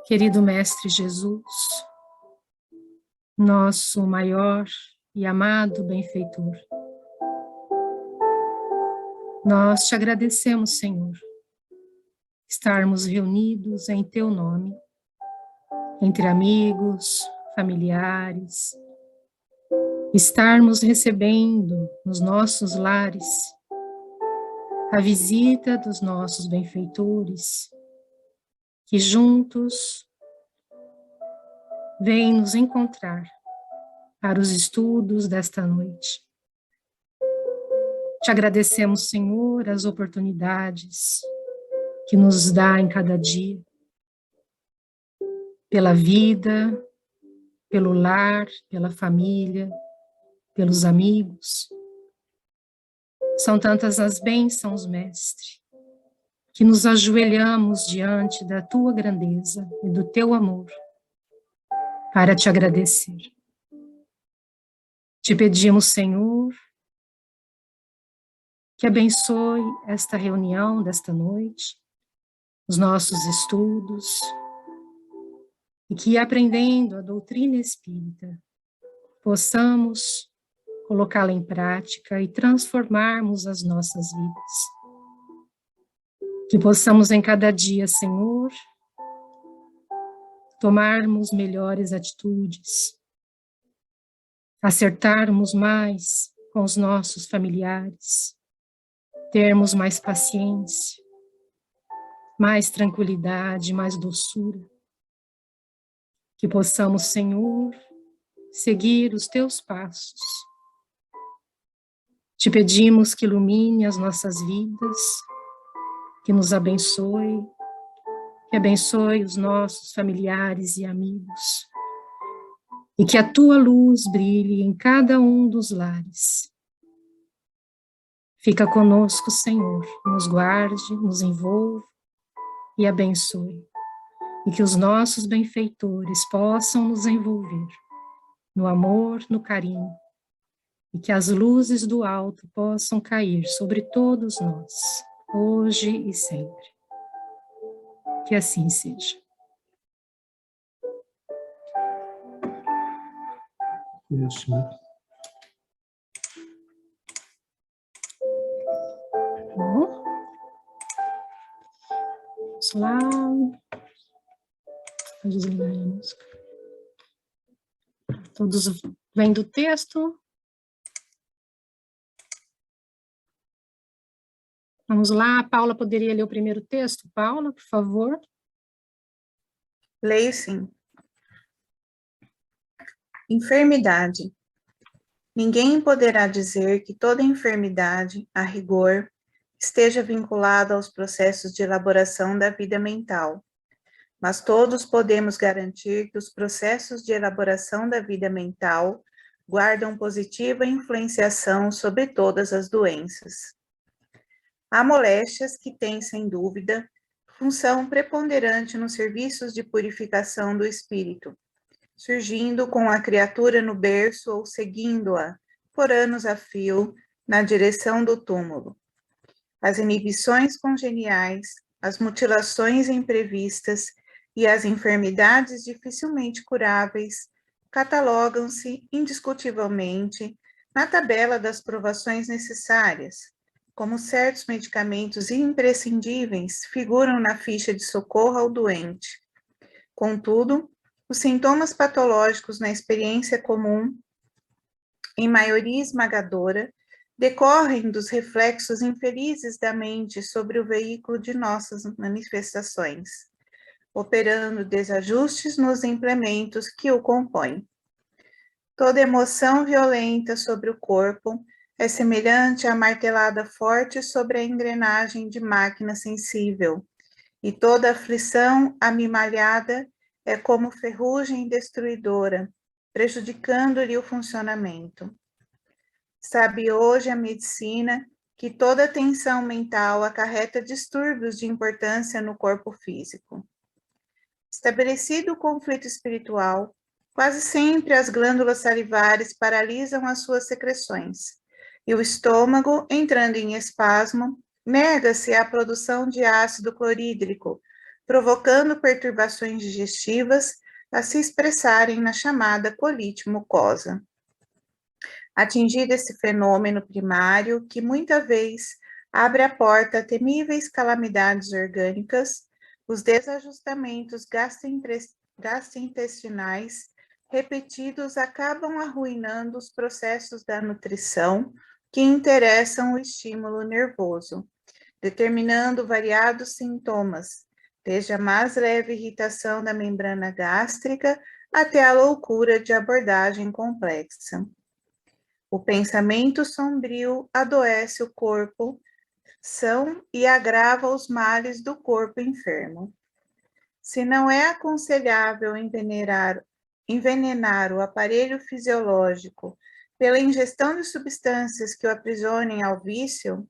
Querido Mestre Jesus, nosso maior e amado benfeitor, nós te agradecemos, Senhor, estarmos reunidos em Teu nome, entre amigos, familiares, estarmos recebendo nos nossos lares a visita dos nossos benfeitores, que juntos vêm nos encontrar para os estudos desta noite. Te agradecemos, Senhor, as oportunidades que nos dá em cada dia, pela vida, pelo lar, pela família, pelos amigos. São tantas as bênçãos, Mestre, que nos ajoelhamos diante da Tua grandeza e do Teu amor para te agradecer. Te pedimos, Senhor, que abençoe esta reunião desta noite, os nossos estudos, e que, aprendendo a doutrina espírita, possamos colocá-la em prática e transformarmos as nossas vidas. Que possamos em cada dia, Senhor, tomarmos melhores atitudes, acertarmos mais com os nossos familiares, termos mais paciência, mais tranquilidade, mais doçura. Que possamos, Senhor, seguir os Teus passos. Te pedimos que ilumine as nossas vidas, que nos abençoe, que abençoe os nossos familiares e amigos, e que a Tua luz brilhe em cada um dos lares. Fica conosco, Senhor, nos guarde, nos envolva e abençoe, e que os nossos benfeitores possam nos envolver no amor, no carinho, e que as luzes do alto possam cair sobre todos nós, hoje e sempre. Que assim seja. Isso, né? Bom, vamos lá. Vou desligar a música. Todos vendo o texto? Vamos lá, a Paula poderia ler o primeiro texto? Paula, por favor. Leio sim. Enfermidade. Ninguém poderá dizer que toda enfermidade, a rigor, esteja vinculada aos processos de elaboração da vida mental, mas todos podemos garantir que os processos de elaboração da vida mental guardam positiva influenciação sobre todas as doenças. Há moléstias que têm, sem dúvida, função preponderante nos serviços de purificação do espírito, surgindo com a criatura no berço ou seguindo-a, por anos a fio, na direção do túmulo. As inibições congeniais, as mutilações imprevistas e as enfermidades dificilmente curáveis catalogam-se indiscutivelmente na tabela das provações necessárias, como certos medicamentos imprescindíveis figuram na ficha de socorro ao doente. Contudo, os sintomas patológicos na experiência comum, em maioria esmagadora, decorrem dos reflexos infelizes da mente sobre o veículo de nossas manifestações, operando desajustes nos implementos que o compõem. Toda emoção violenta sobre o corpo é semelhante à martelada forte sobre a engrenagem de máquina sensível, e toda aflição amimalhada é como ferrugem destruidora, prejudicando-lhe o funcionamento. Sabe hoje a medicina que toda tensão mental acarreta distúrbios de importância no corpo físico. Estabelecido o conflito espiritual, quase sempre as glândulas salivares paralisam as suas secreções, e o estômago, entrando em espasmo, nega-se à produção de ácido clorídrico, provocando perturbações digestivas a se expressarem na chamada colite mucosa. Atingido esse fenômeno primário, que muita vez abre a porta a temíveis calamidades orgânicas, os desajustamentos gastrointestinais repetidos acabam arruinando os processos da nutrição que interessam o estímulo nervoso, determinando variados sintomas, desde a mais leve irritação da membrana gástrica até a loucura de abordagem complexa. O pensamento sombrio adoece o corpo são e agrava os males do corpo enfermo. Se não é aconselhável envenenar o aparelho fisiológico pela ingestão de substâncias que o aprisionem ao vício,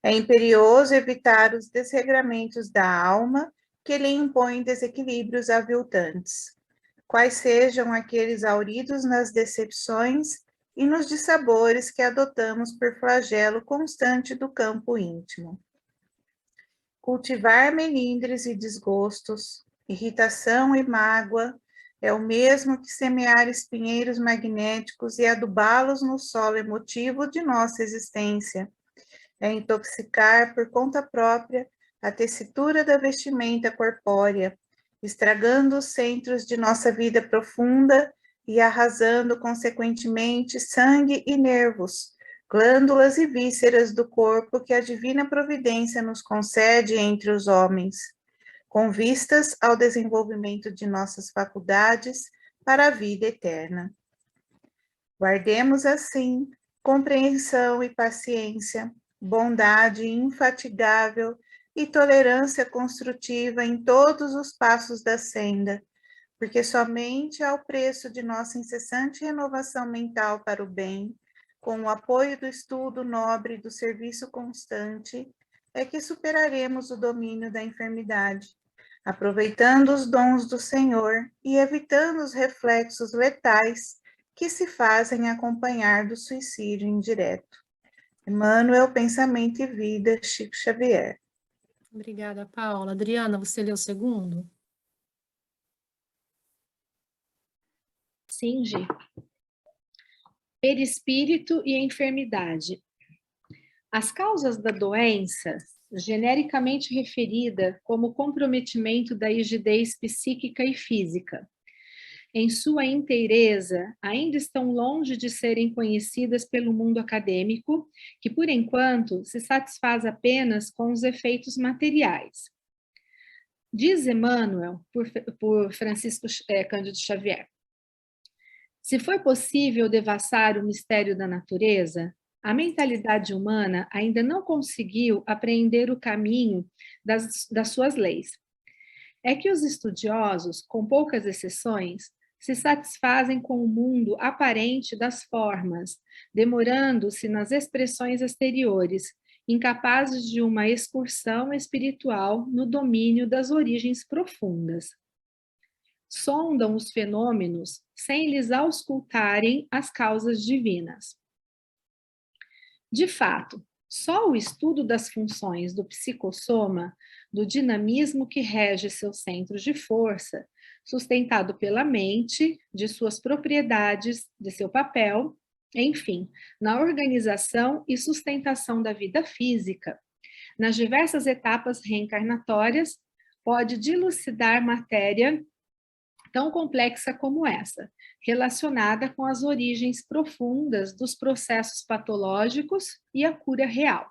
é imperioso evitar os desregramentos da alma que lhe impõem desequilíbrios aviltantes, quais sejam aqueles hauridos nas decepções e nos dissabores que adotamos por flagelo constante do campo íntimo. Cultivar melindres e desgostos, irritação e mágoa, é o mesmo que semear espinheiros magnéticos e adubá-los no solo emotivo de nossa existência. É intoxicar por conta própria a tessitura da vestimenta corpórea, estragando os centros de nossa vida profunda e arrasando, consequentemente, sangue e nervos, glândulas e vísceras do corpo que a divina providência nos concede entre os homens, com vistas ao desenvolvimento de nossas faculdades para a vida eterna. Guardemos, assim, compreensão e paciência, bondade infatigável e tolerância construtiva em todos os passos da senda, porque somente ao preço de nossa incessante renovação mental para o bem, com o apoio do estudo nobre e do serviço constante, é que superaremos o domínio da enfermidade, aproveitando os dons do Senhor e evitando os reflexos letais que se fazem acompanhar do suicídio indireto. Emmanuel, Pensamento e Vida, Chico Xavier. Obrigada, Paula. Adriana, você leu o segundo? Sim, Gi. Perispírito e enfermidade. As causas da doença, genericamente referida como comprometimento da rigidez psíquica e física, em sua inteireza, ainda estão longe de serem conhecidas pelo mundo acadêmico, que, por enquanto, se satisfaz apenas com os efeitos materiais. Diz Emmanuel, por Francisco Cândido Xavier: se foi possível devassar o mistério da natureza, a mentalidade humana ainda não conseguiu apreender o caminho das suas leis. É que os estudiosos, com poucas exceções, se satisfazem com o mundo aparente das formas, demorando-se nas expressões exteriores, incapazes de uma excursão espiritual no domínio das origens profundas. Sondam os fenômenos sem lhes auscultarem as causas divinas. De fato, só o estudo das funções do psicossoma, do dinamismo que rege seus centros de força, sustentado pela mente, de suas propriedades, de seu papel, enfim, na organização e sustentação da vida física, nas diversas etapas reencarnatórias, pode dilucidar matéria tão complexa como essa, relacionada com as origens profundas dos processos patológicos e a cura real.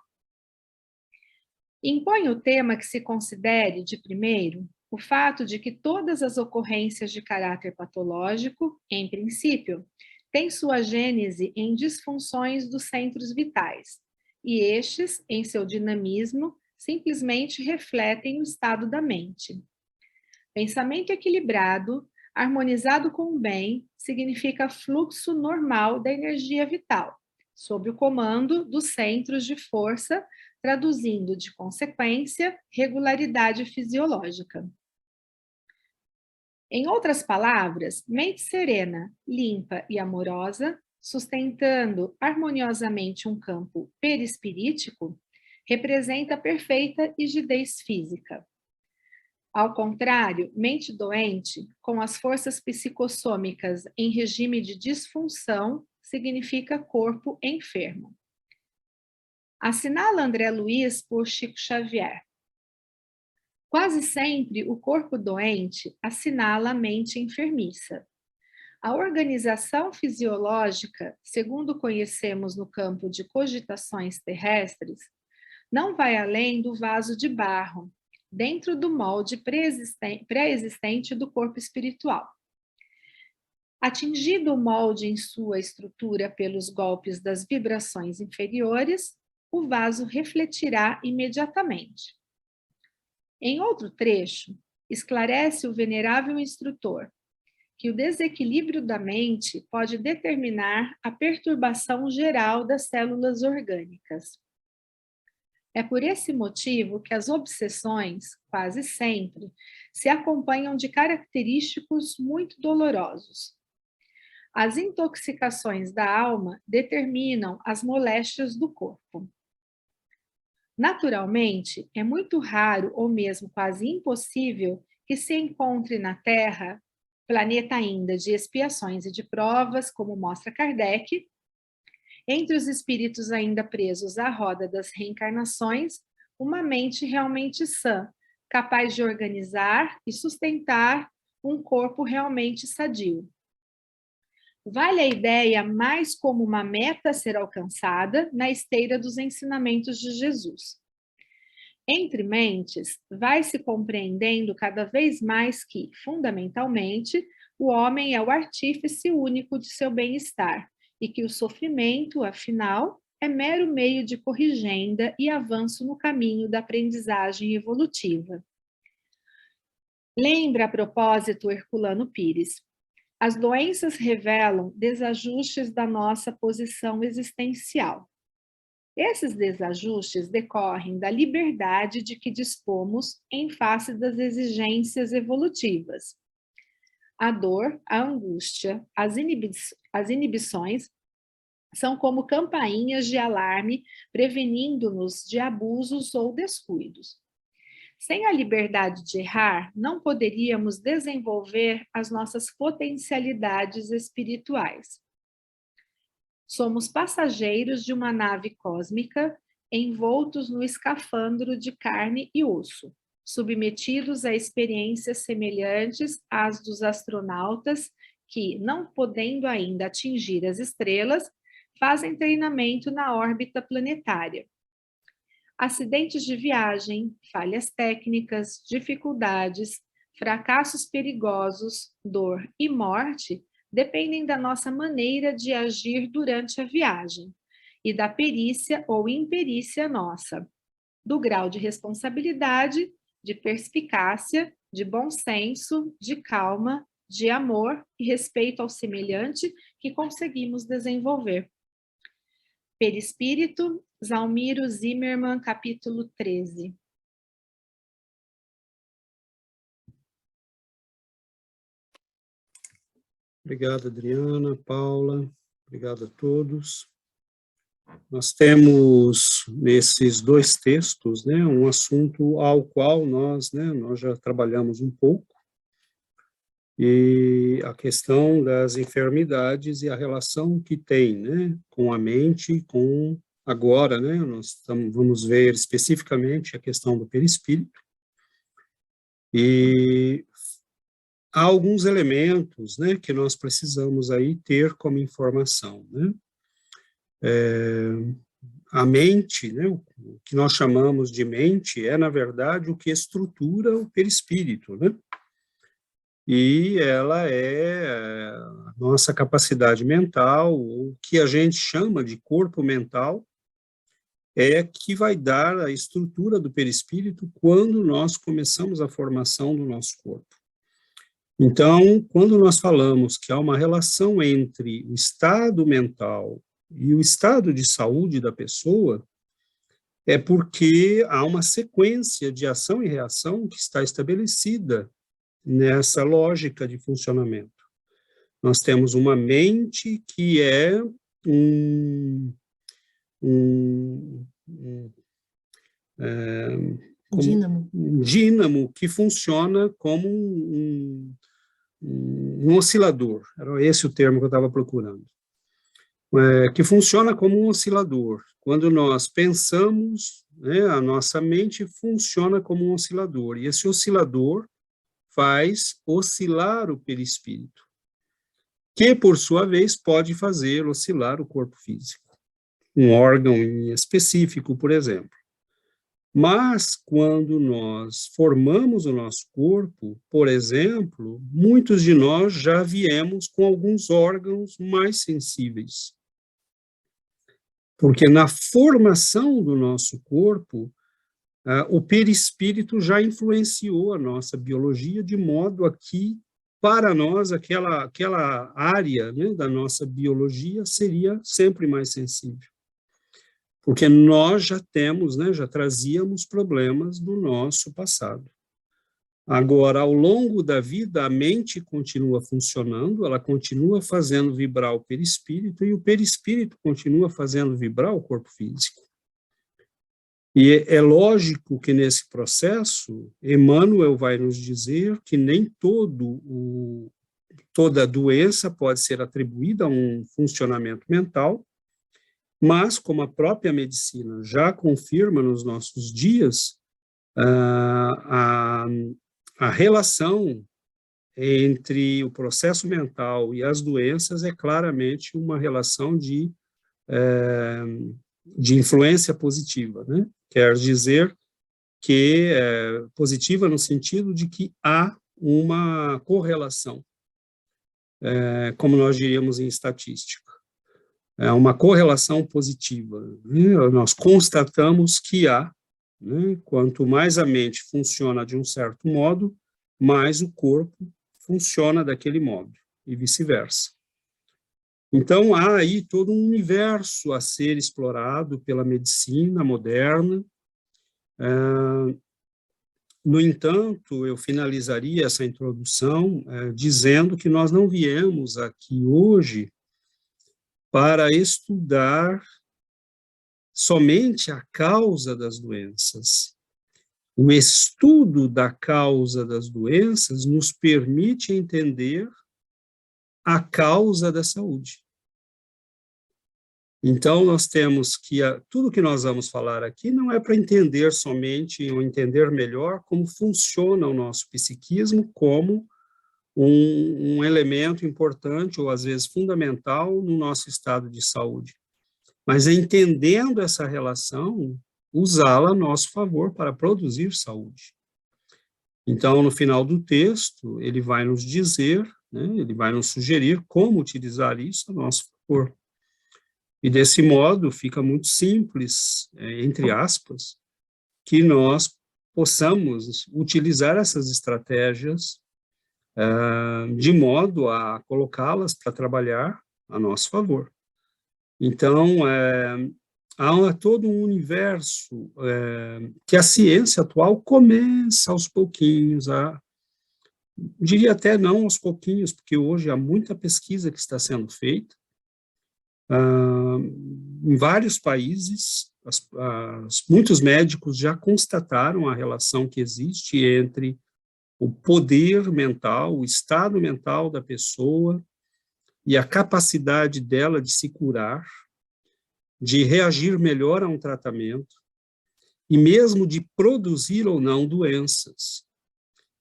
Impõe o tema que se considere, de primeiro, o fato de que todas as ocorrências de caráter patológico, em princípio, têm sua gênese em disfunções dos centros vitais, e estes, em seu dinamismo, simplesmente refletem o estado da mente. Pensamento equilibrado, harmonizado com o bem, significa fluxo normal da energia vital, sob o comando dos centros de força, traduzindo, de consequência, regularidade fisiológica. Em outras palavras, mente serena, limpa e amorosa, sustentando harmoniosamente um campo perispirítico, representa a perfeita rigidez física. Ao contrário, mente doente, com as forças psicossômicas em regime de disfunção, significa corpo enfermo. Assinala André Luiz por Chico Xavier. Quase sempre o corpo doente assinala a mente enfermiça. A organização fisiológica, segundo conhecemos no campo de cogitações terrestres, não vai além do vaso de barro, dentro do molde pré-existente do corpo espiritual. Atingido o molde em sua estrutura pelos golpes das vibrações inferiores, o vaso refletirá imediatamente. Em outro trecho, esclarece o venerável instrutor que o desequilíbrio da mente pode determinar a perturbação geral das células orgânicas. É por esse motivo que as obsessões, quase sempre, se acompanham de característicos muito dolorosos. As intoxicações da alma determinam as moléstias do corpo. Naturalmente, é muito raro ou mesmo quase impossível que se encontre na Terra, planeta ainda de expiações e de provas, como mostra Kardec, entre os espíritos ainda presos à roda das reencarnações, uma mente realmente sã, capaz de organizar e sustentar um corpo realmente sadio. Vale a ideia mais como uma meta a ser alcançada na esteira dos ensinamentos de Jesus. Entre mentes, vai se compreendendo cada vez mais que, fundamentalmente, o homem é o artífice único de seu bem-estar e que o sofrimento, afinal, é mero meio de corrigenda e avanço no caminho da aprendizagem evolutiva. Lembra a propósito Herculano Pires: as doenças revelam desajustes da nossa posição existencial. Esses desajustes decorrem da liberdade de que dispomos em face das exigências evolutivas. A dor, a angústia, as inibições são como campainhas de alarme prevenindo-nos de abusos ou descuidos. Sem a liberdade de errar, não poderíamos desenvolver as nossas potencialidades espirituais. Somos passageiros de uma nave cósmica envoltos no escafandro de carne e osso, submetidos a experiências semelhantes às dos astronautas que, não podendo ainda atingir as estrelas, fazem treinamento na órbita planetária. Acidentes de viagem, falhas técnicas, dificuldades, fracassos perigosos, dor e morte dependem da nossa maneira de agir durante a viagem e da perícia ou imperícia nossa, do grau de responsabilidade, de perspicácia, de bom senso, de calma, de amor e respeito ao semelhante que conseguimos desenvolver. Perispírito, Zalmiro Zimmermann, capítulo 13. Obrigado, Adriana, Paula, obrigado a todos. Nós temos nesses dois textos, né, um assunto ao qual nós já trabalhamos um pouco, e a questão das enfermidades e a relação que tem, né, com a mente, com agora, né, vamos ver especificamente a questão do perispírito, e há alguns elementos, né, que nós precisamos aí ter como informação, né? A mente, né, o que nós chamamos de mente, é, na verdade, o que estrutura o perispírito, né? E ela é a nossa capacidade mental, o que a gente chama de corpo mental, é que vai dar a estrutura do perispírito quando nós começamos a formação do nosso corpo. Então, quando nós falamos que há uma relação entre o estado mental e o estado de saúde da pessoa, é porque há uma sequência de ação e reação que está estabelecida nessa lógica de funcionamento. Nós temos uma mente que é Dínamo. dínamo que funciona como um oscilador, era esse o termo que eu estava procurando, que funciona como um oscilador. Quando nós pensamos, né, a nossa mente funciona como um oscilador, e esse oscilador faz oscilar o perispírito, que, por sua vez, pode fazer oscilar o corpo físico, um órgão em específico, por exemplo. Mas, quando nós formamos o nosso corpo, por exemplo, muitos de nós já viemos com alguns órgãos mais sensíveis. Porque na formação do nosso corpo, o perispírito já influenciou a nossa biologia, de modo a que, para nós, aquela área, né, da nossa biologia seria sempre mais sensível. Porque nós já temos, né, já trazíamos problemas do nosso passado. Agora, ao longo da vida, a mente continua funcionando, ela continua fazendo vibrar o perispírito, e o perispírito continua fazendo vibrar o corpo físico. E é lógico que nesse processo, Emmanuel vai nos dizer que nem toda doença pode ser atribuída a um funcionamento mental, mas, como a própria medicina já confirma nos nossos dias, a relação entre o processo mental e as doenças é claramente uma relação de influência positiva, né? Quer dizer que positiva no sentido de que há uma correlação, como nós diríamos em estatística. É uma correlação positiva, né? Nós constatamos que há, né? Quanto mais a mente funciona de um certo modo, mais o corpo funciona daquele modo, e vice-versa. Então, há aí todo um universo a ser explorado pela medicina moderna. No entanto, eu finalizaria essa introdução dizendo que nós não viemos aqui hoje para estudar somente a causa das doenças. O estudo da causa das doenças nos permite entender a causa da saúde. Então, nós temos que, tudo que nós vamos falar aqui não é para entender somente, ou entender melhor como funciona o nosso psiquismo como um elemento importante, ou às vezes fundamental, no nosso estado de saúde. Mas entendendo essa relação, usá-la a nosso favor para produzir saúde. Então, no final do texto, ele vai nos dizer, né, ele vai nos sugerir como utilizar isso a nosso favor. E desse modo, fica muito simples, entre aspas, que nós possamos utilizar essas estratégias de modo a colocá-las para trabalhar a nosso favor. Então, há todo um universo que a ciência atual começa aos pouquinhos, diria até não aos pouquinhos, porque hoje há muita pesquisa que está sendo feita. Em vários países, muitos médicos já constataram a relação que existe entre o poder mental, o estado mental da pessoa e a capacidade dela de se curar, de reagir melhor a um tratamento e mesmo de produzir ou não doenças.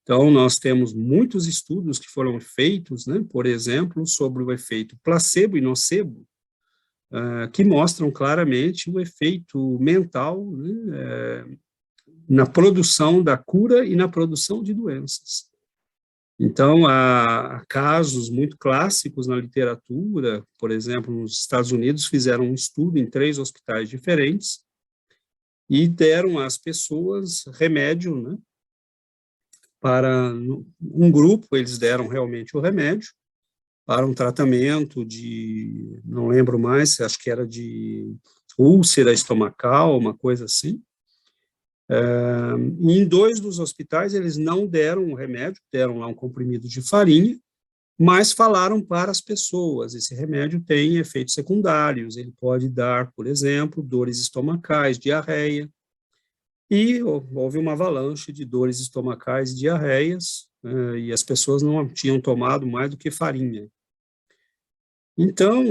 Então, nós temos muitos estudos que foram feitos, né, por exemplo, sobre o efeito placebo e nocebo, que mostram claramente o efeito mental, né, na produção da cura e na produção de doenças. Então, há casos muito clássicos na literatura, por exemplo, nos Estados Unidos fizeram um estudo em 3 hospitais diferentes e deram às pessoas remédio, né, para um grupo, eles deram realmente o remédio para um tratamento de, não lembro mais, acho que era de úlcera estomacal, uma coisa assim. E em 2 dos hospitais eles não deram o remédio, deram lá um comprimido de farinha, mas falaram para as pessoas, esse remédio tem efeitos secundários, ele pode dar, por exemplo, dores estomacais, diarreia. e houve uma avalanche de dores estomacais e diarreias, e as pessoas não tinham tomado mais do que farinha. Então,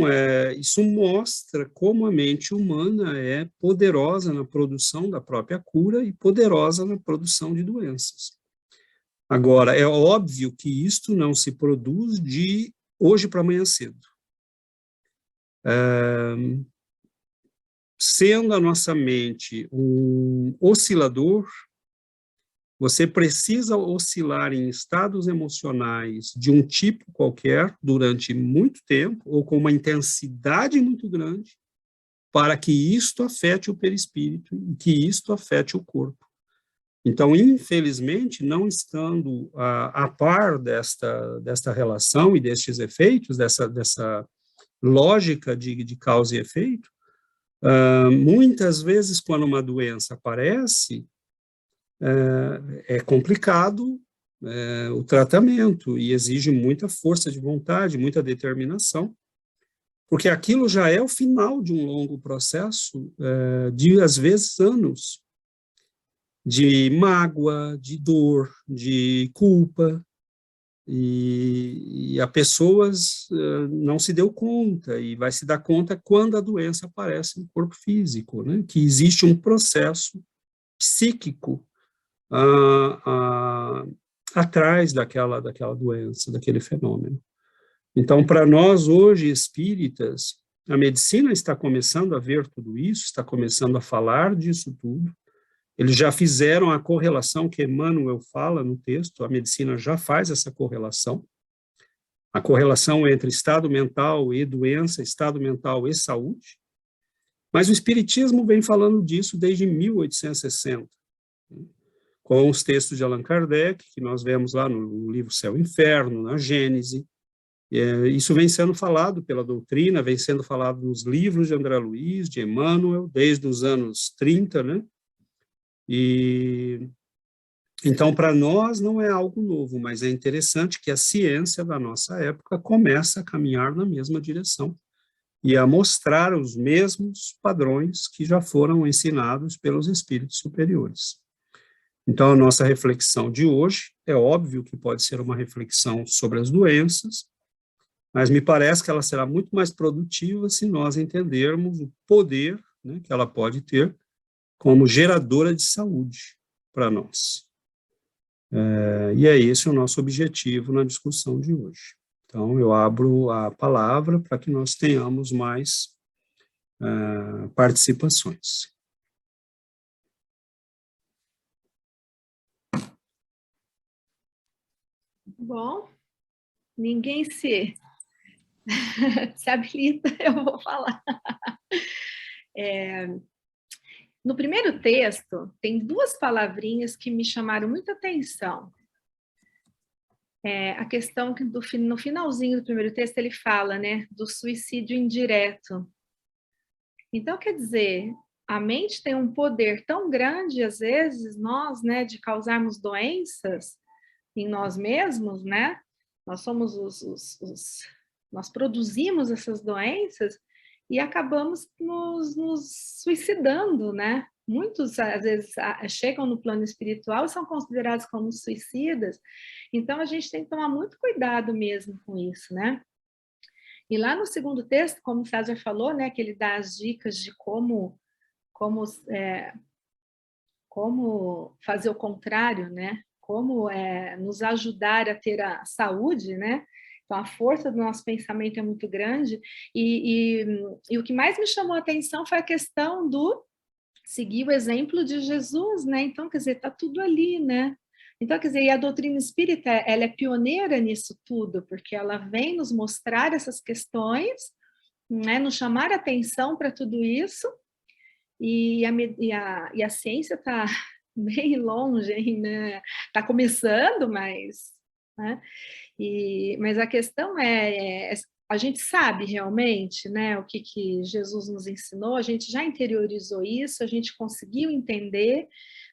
isso mostra como a mente humana é poderosa na produção da própria cura e poderosa na produção de doenças. Agora, é óbvio que isto não se produz de hoje para amanhã cedo. Sendo a nossa mente um oscilador, você precisa oscilar em estados emocionais de um tipo qualquer durante muito tempo, ou com uma intensidade muito grande, para que isto afete o perispírito e que isto afete o corpo. Então, infelizmente, não estando a par desta relação e destes efeitos, dessa lógica de causa e efeito, muitas vezes, quando uma doença aparece, é complicado o tratamento e exige muita força de vontade, muita determinação, porque aquilo já é o final de um longo processo de, às vezes, anos, de mágoa, de dor, de culpa, e a pessoa não se deu conta, e vai se dar conta quando a doença aparece no corpo físico, né? Que existe um processo psíquico atrás daquela doença, daquele fenômeno. Então, para nós hoje, espíritas, a medicina está começando a ver tudo isso, está começando a falar disso tudo. Eles já fizeram a correlação que Emmanuel fala no texto, a medicina já faz essa correlação, a correlação entre estado mental e doença, estado mental e saúde, mas o Espiritismo vem falando disso desde 1860, com os textos de Allan Kardec, que nós vemos lá no livro Céu e Inferno, na Gênese. Isso vem sendo falado pela doutrina, vem sendo falado nos livros de André Luiz, de Emmanuel, desde os anos 30, né? E então, para nós, não é algo novo, mas é interessante que a ciência da nossa época começa a caminhar na mesma direção e a mostrar os mesmos padrões que já foram ensinados pelos espíritos superiores. Então, a nossa reflexão de hoje, é óbvio que pode ser uma reflexão sobre as doenças, mas me parece que ela será muito mais produtiva se nós entendermos o poder, né, que ela pode ter como geradora de saúde para nós. E é esse o nosso objetivo na discussão de hoje. Então, eu abro a palavra para que nós tenhamos mais participações. Bom, ninguém se habilita, eu vou falar. No primeiro texto, tem duas palavrinhas que me chamaram muita atenção. A questão que no finalzinho do primeiro texto ele fala, né, do suicídio indireto. Então, quer dizer, a mente tem um poder tão grande, às vezes, nós, né, de causarmos doenças em nós mesmos, né? Nós somos nós produzimos essas doenças e acabamos nos suicidando, né? Muitos, às vezes, chegam no plano espiritual e são considerados como suicidas. Então, a gente tem que tomar muito cuidado mesmo com isso, né? E lá no segundo texto, como o César falou, né, que ele dá as dicas de como fazer o contrário, né? Como nos ajudar a ter a saúde, né? Então, a força do nosso pensamento é muito grande. E o que mais me chamou a atenção foi a questão do seguir o exemplo de Jesus, né? Então, quer dizer, está tudo ali, né? Então, quer dizer, e a doutrina espírita, ela é pioneira nisso tudo, porque ela vem nos mostrar essas questões, né? Nos chamar a atenção para tudo isso, e a ciência está bem longe, né? Está começando, mas... Né? Mas a questão a gente sabe realmente, né, o que Jesus nos ensinou, a gente já interiorizou isso, a gente conseguiu entender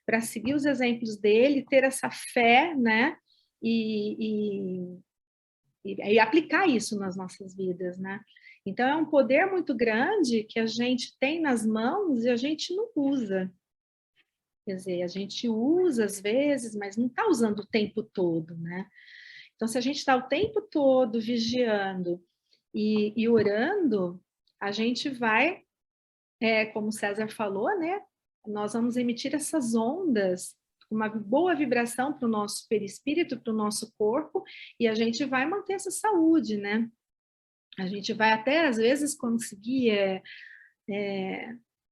para seguir os exemplos dele, ter essa fé, né, e aplicar isso nas nossas vidas, né? Então, é um poder muito grande que a gente tem nas mãos e a gente não usa. Quer dizer, a gente usa às vezes, mas não está usando o tempo todo, né? Então, se a gente está o tempo todo vigiando e orando, a gente vai, como o César falou, né? Nós vamos emitir essas ondas, uma boa vibração para o nosso perispírito, para o nosso corpo, e a gente vai manter essa saúde, né? A gente vai até, às vezes, conseguir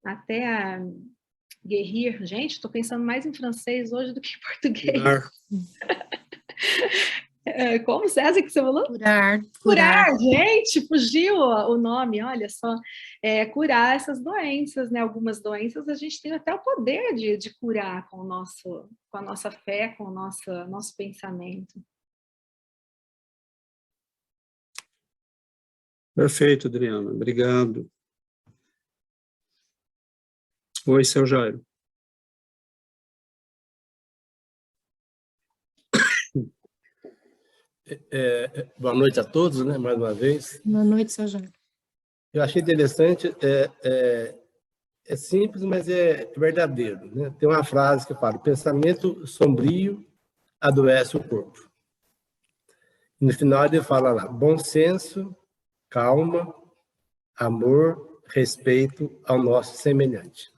até guérir. Gente, estou pensando mais em francês hoje do que em português. Como, César, que você falou? Curar, gente, fugiu o nome, olha só. Curar essas doenças, né? Algumas doenças a gente tem até o poder de curar com a nossa fé, com o nosso pensamento. Perfeito, Adriana. Obrigado. Oi, seu Jairo. Boa noite a todos, né? Mais uma vez. Boa noite, seu Jairo. Eu achei interessante, é simples, mas é verdadeiro, né? Tem uma frase que fala: pensamento sombrio adoece o corpo. E no final ele fala lá: bom senso, calma, amor, respeito ao nosso semelhante.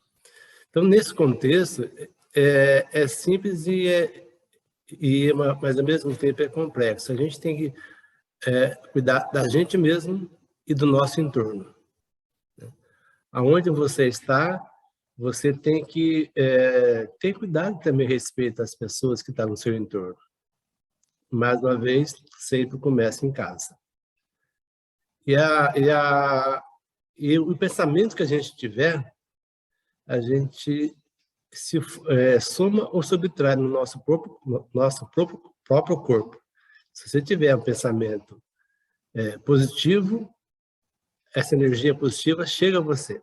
Então, nesse contexto, é simples mas ao mesmo tempo é complexo. A gente tem que cuidar da gente mesmo e do nosso entorno. Aonde você está, você tem que ter cuidado também a respeito das pessoas que estão no seu entorno. Mais uma vez, sempre começa em casa. E o pensamento que a gente tiver, a gente se soma ou subtrai no nosso próprio corpo. Se você tiver um pensamento positivo, essa energia positiva chega a você.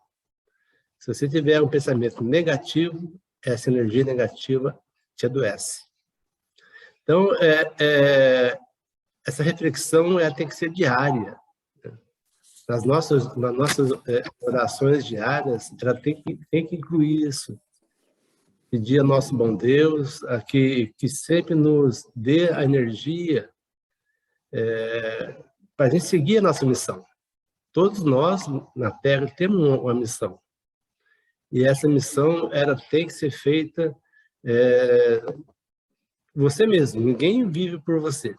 Se você tiver um pensamento negativo, essa energia negativa te adoece. Então, essa reflexão tem que ser diária. Nas nossas orações diárias, ela tem que incluir isso. Pedir ao nosso bom Deus que sempre nos dê a energia para a gente seguir a nossa missão. Todos nós, na Terra, temos uma missão. E essa missão tem que ser feita você mesmo. Ninguém vive por você.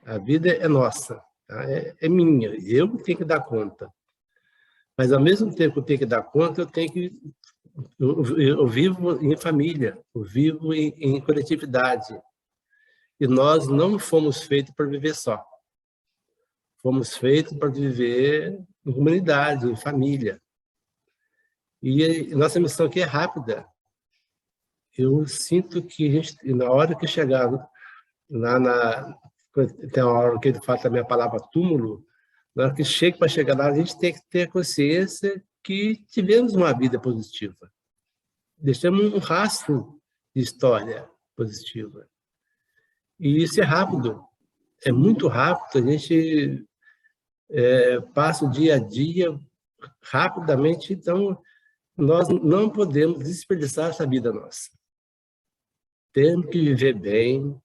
A vida é nossa, tá? É minha. Eu tenho que dar conta. Mas, ao mesmo tempo que eu tenho que dar conta, eu vivo em família, eu vivo em coletividade. E nós não fomos feitos para viver só. Fomos feitos para viver em comunidade, em família. E nossa missão aqui é rápida. Eu sinto que na hora que chegar tem uma hora que ele fala também a palavra túmulo, na hora que chega para chegar lá, a gente tem que ter consciência que tivemos uma vida positiva. Deixamos um rastro de história positiva. E isso é rápido. É muito rápido. A gente passa o dia a dia rapidamente. Então, nós não podemos desperdiçar essa vida nossa. Temos que viver bem.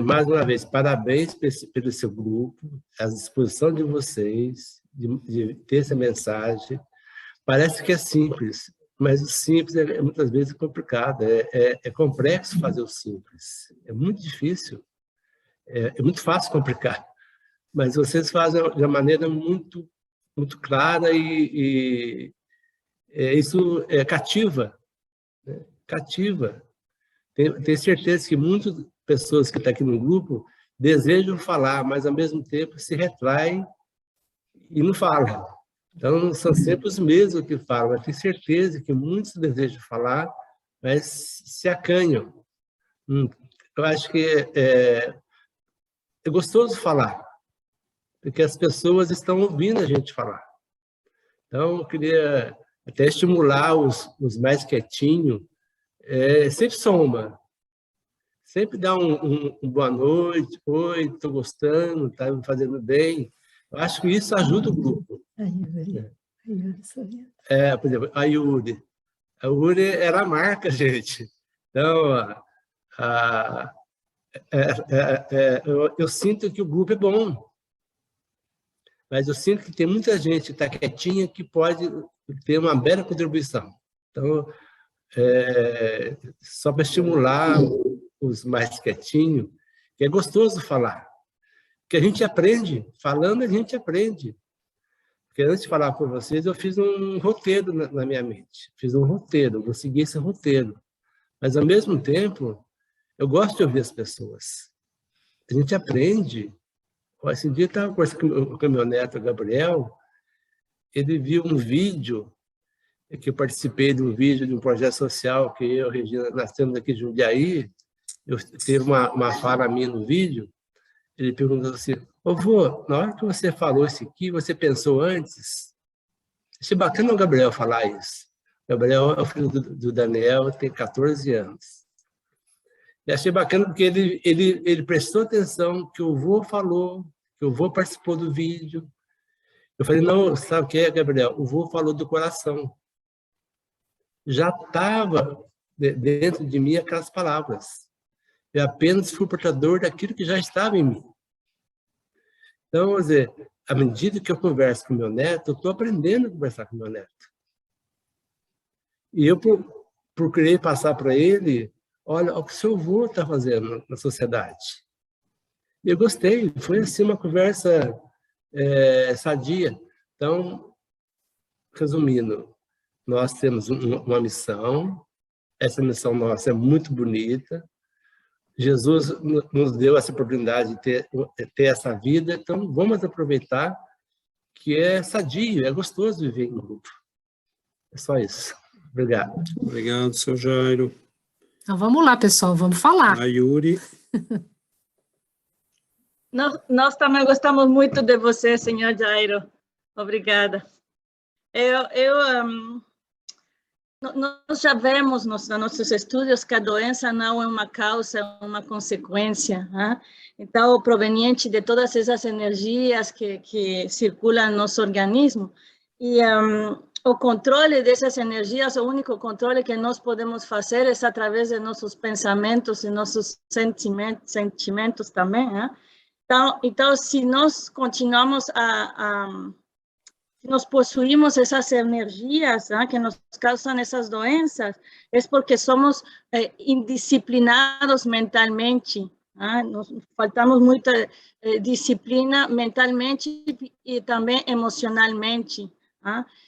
Mais uma vez, parabéns pelo seu grupo, à disposição de vocês, de ter essa mensagem. Parece que é simples, mas o simples muitas vezes é complicado, é complexo fazer o simples, é muito difícil, é muito fácil complicar, mas vocês fazem de uma maneira muito clara e isso cativa, né? Cativa. Tenho certeza que muitas pessoas que estão aqui no grupo desejam falar, mas ao mesmo tempo se retraem e não falam. Então, são sempre os mesmos que falam. Eu tenho certeza que muitos desejam falar, mas se acanham. Eu acho que é gostoso falar, porque as pessoas estão ouvindo a gente falar. Então, eu queria até estimular os mais quietinhos, sempre soma. Sempre dá um boa noite, oi, estou gostando, está me fazendo bem. Eu acho que isso ajuda o grupo. A Yuri. Por exemplo, a Yuri. A URI era a marca, gente. Então, eu sinto que o grupo é bom, mas eu sinto que tem muita gente que está quietinha que pode ter uma bela contribuição. Então, só para estimular os mais quietinhos, que é gostoso falar. Porque a gente aprende, falando a gente aprende. Porque antes de falar com vocês, eu fiz um roteiro na minha mente. Fiz um roteiro, vou seguir esse roteiro. Mas, ao mesmo tempo, eu gosto de ouvir as pessoas. A gente aprende. Esse dia eu estava conversando com o meu neto, Gabriel, ele viu um vídeo, que eu participei de um vídeo de um projeto social que eu e a Regina nascemos aqui de Jundiaí. Eu teve uma fala minha no vídeo. Ele perguntou assim: ô vô, na hora que você falou isso aqui, você pensou antes? Achei bacana o Gabriel falar isso. O Gabriel é o filho do Daniel, tem 14 anos. E achei bacana porque ele prestou atenção que o vô falou, que o vô participou do vídeo. Eu falei: não, sabe o que é, Gabriel? O vô falou do coração. Já estava dentro de mim aquelas palavras. Eu apenas fui portador daquilo que já estava em mim. Então, quer dizer, à medida que eu converso com meu neto, eu estou aprendendo a conversar com meu neto. E eu procurei passar para ele: olha, o que o seu avô está fazendo na sociedade. E eu gostei, foi assim uma conversa sadia. Então, resumindo, nós temos uma missão, essa missão nossa é muito bonita, Jesus nos deu essa oportunidade de ter essa vida, então vamos aproveitar, que é sadio, é gostoso viver em grupo. É só isso. Obrigado. Obrigado, seu Jairo. Então vamos lá, pessoal, vamos falar. A Yuri. Nós também gostamos muito de você, senhor Jairo. Obrigada. Nós já vemos nos nossos estudos que a doença não é uma causa, é uma consequência. Né? Então, proveniente de todas essas energias que circulam no nosso organismo. E o controle dessas energias, o único controle que nós podemos fazer é através de nossos pensamentos e nossos sentimentos também. Né? Então, se nós continuamos nós possuímos essas energias que nos causam essas doenças, é porque somos indisciplinados mentalmente. Nós faltamos muita disciplina mentalmente e também emocionalmente.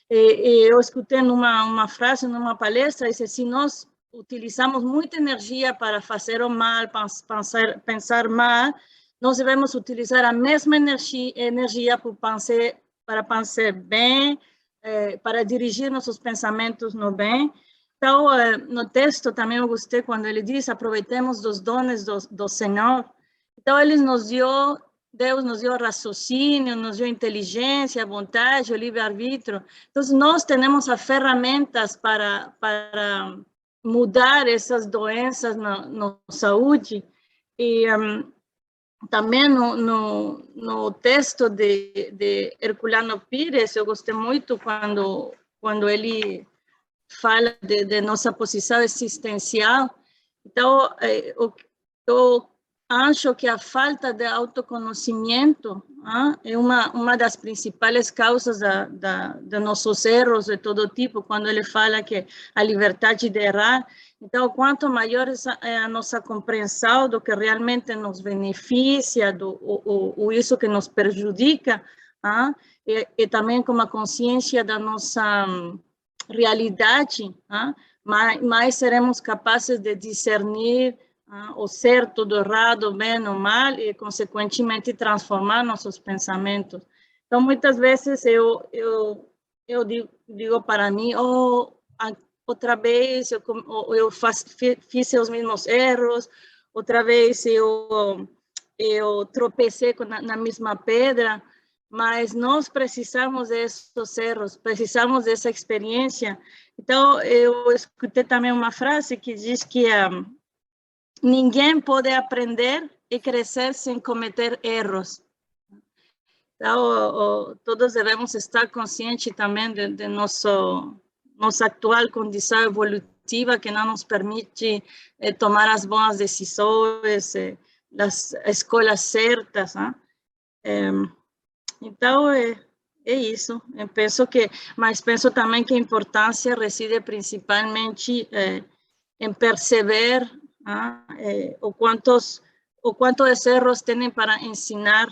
Eu escutei numa frase, numa palestra, diz: se nós utilizamos muita energia para fazer o mal, pensar mal, nós devemos utilizar a mesma energia para pensar bem, para dirigir nossos pensamentos no bem. Então, no texto também eu gostei quando ele diz: aproveitemos dos dones do Senhor. Então, Deus nos deu raciocínio, nos deu inteligência, vontade, o livre-arbítrio. Então, nós temos as ferramentas para mudar essas doenças na saúde. E também no texto de Herculano Pires, eu gostei muito quando ele fala de nossa posição existencial. Então, eu acho que a falta de autoconhecimento é uma das principais causas de nossos erros de todo tipo, quando ele fala que a liberdade de errar. Então, quanto maior é a nossa compreensão do que realmente nos beneficia, ou isso que nos prejudica, e também com a consciência da nossa realidade, mais seremos capazes de discernir o certo do errado, o bem, o mal, e, consequentemente, transformar nossos pensamentos. Então, muitas vezes eu digo para mim: outra vez eu fiz os mesmos erros, outra vez eu tropecei na mesma pedra, mas nós precisamos desses erros, precisamos dessa experiência. Então, eu escutei também uma frase que diz que ninguém pode aprender e crescer sem cometer erros. Então, todos devemos estar conscientes também de nosso nossa atual condição evolutiva que não nos permite tomar as boas decisões, as escolhas certas, né? Então, é isso. Eu penso mas penso também que a importância reside principalmente em perceber o quanto os erros têm para ensinar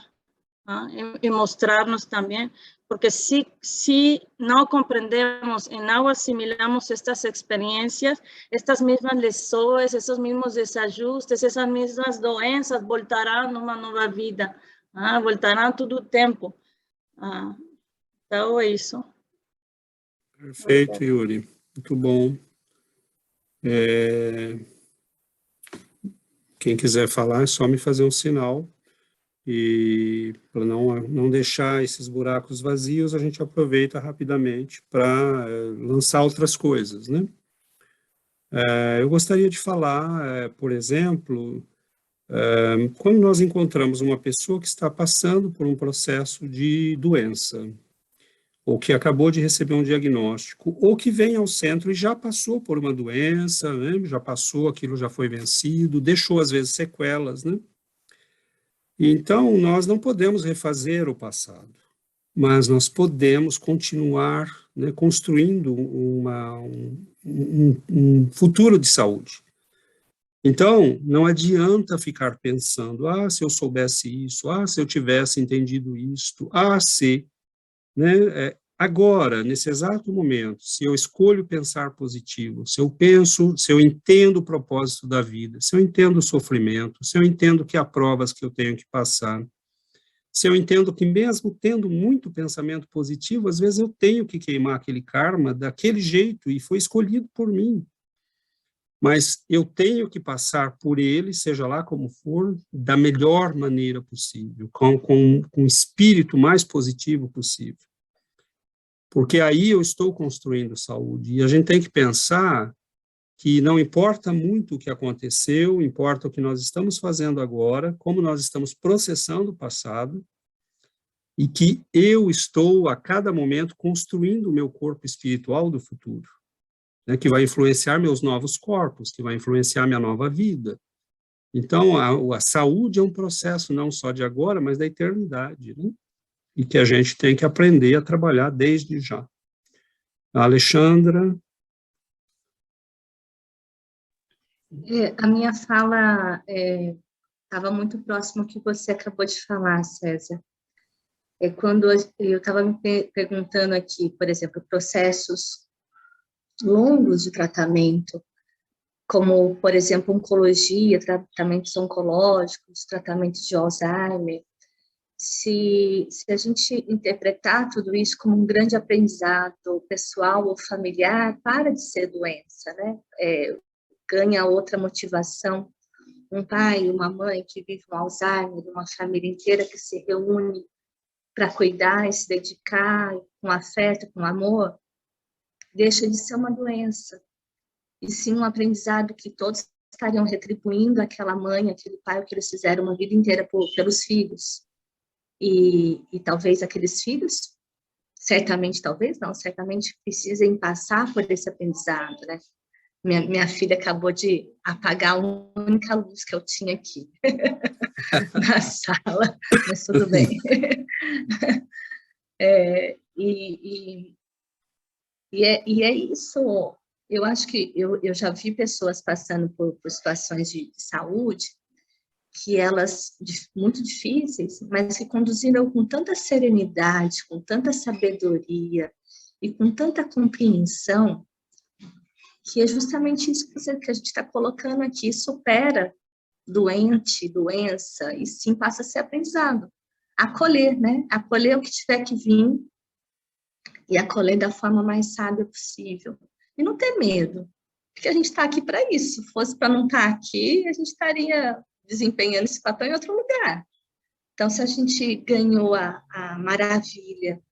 e mostrar-nos também, porque se não compreendemos e não assimilamos estas experiências, estas mesmas lições, esses mesmos desajustes, essas mesmas doenças voltarão numa nova vida, voltarão todo o tempo. Então, é isso. Perfeito, Yuri. Muito bom. Quem quiser falar, é só me fazer um sinal. E para não deixar esses buracos vazios, a gente aproveita rapidamente para lançar outras coisas, né? Eu gostaria de falar, por exemplo, quando nós encontramos uma pessoa que está passando por um processo de doença, ou que acabou de receber um diagnóstico, ou que vem ao centro e já passou por uma doença, né? Já passou, aquilo já foi vencido, deixou às vezes sequelas, né? Então, nós não podemos refazer o passado, mas nós podemos continuar, né, construindo um futuro de saúde. Então, não adianta ficar pensando, se eu soubesse isso, se eu tivesse entendido isto, se, né, agora, nesse exato momento, se eu escolho pensar positivo, se eu entendo o propósito da vida, se eu entendo o sofrimento, se eu entendo que há provas que eu tenho que passar, se eu entendo que mesmo tendo muito pensamento positivo, às vezes eu tenho que queimar aquele karma daquele jeito e foi escolhido por mim. Mas eu tenho que passar por ele, seja lá como for, da melhor maneira possível, com o espírito mais positivo possível. Porque aí eu estou construindo saúde. E a gente tem que pensar que não importa muito o que aconteceu, importa o que nós estamos fazendo agora, como nós estamos processando o passado, e que eu estou, a cada momento, construindo o meu corpo espiritual do futuro, né, que vai influenciar meus novos corpos, que vai influenciar minha nova vida. Então, a saúde é um processo não só de agora, mas da eternidade, né? E que a gente tem que aprender a trabalhar desde já. A Alexandra. A minha fala estava muito próximo ao que você acabou de falar, César. Quando eu estava me perguntando aqui, por exemplo, processos longos de tratamento, como, por exemplo, oncologia, tratamentos oncológicos, tratamentos de Alzheimer, se a gente interpretar tudo isso como um grande aprendizado pessoal ou familiar, para de ser doença, né? Ganha outra motivação. Um pai, uma mãe que vive um Alzheimer, uma família inteira que se reúne para cuidar e se dedicar com afeto, com amor, deixa de ser uma doença. E sim um aprendizado que todos estariam retribuindo aquela mãe, aquele pai, o que eles fizeram uma vida inteira pelos filhos. E talvez aqueles filhos, certamente precisem passar por esse aprendizado, né? Minha filha acabou de apagar a única luz que eu tinha aqui na sala, mas tudo bem. E é isso. Eu acho que eu já vi pessoas passando por situações de saúde que elas, muito difíceis, mas que conduziram com tanta serenidade, com tanta sabedoria e com tanta compreensão, que é justamente isso que a gente está colocando aqui, supera doença, e sim passa a ser aprendizado. Acolher, né? Acolher o que tiver que vir e acolher da forma mais sábia possível. E não ter medo, porque a gente está aqui para isso. Se fosse para não estar aqui, a gente estaria desempenhando esse papel em outro lugar. Então, se a gente ganhou a maravilha,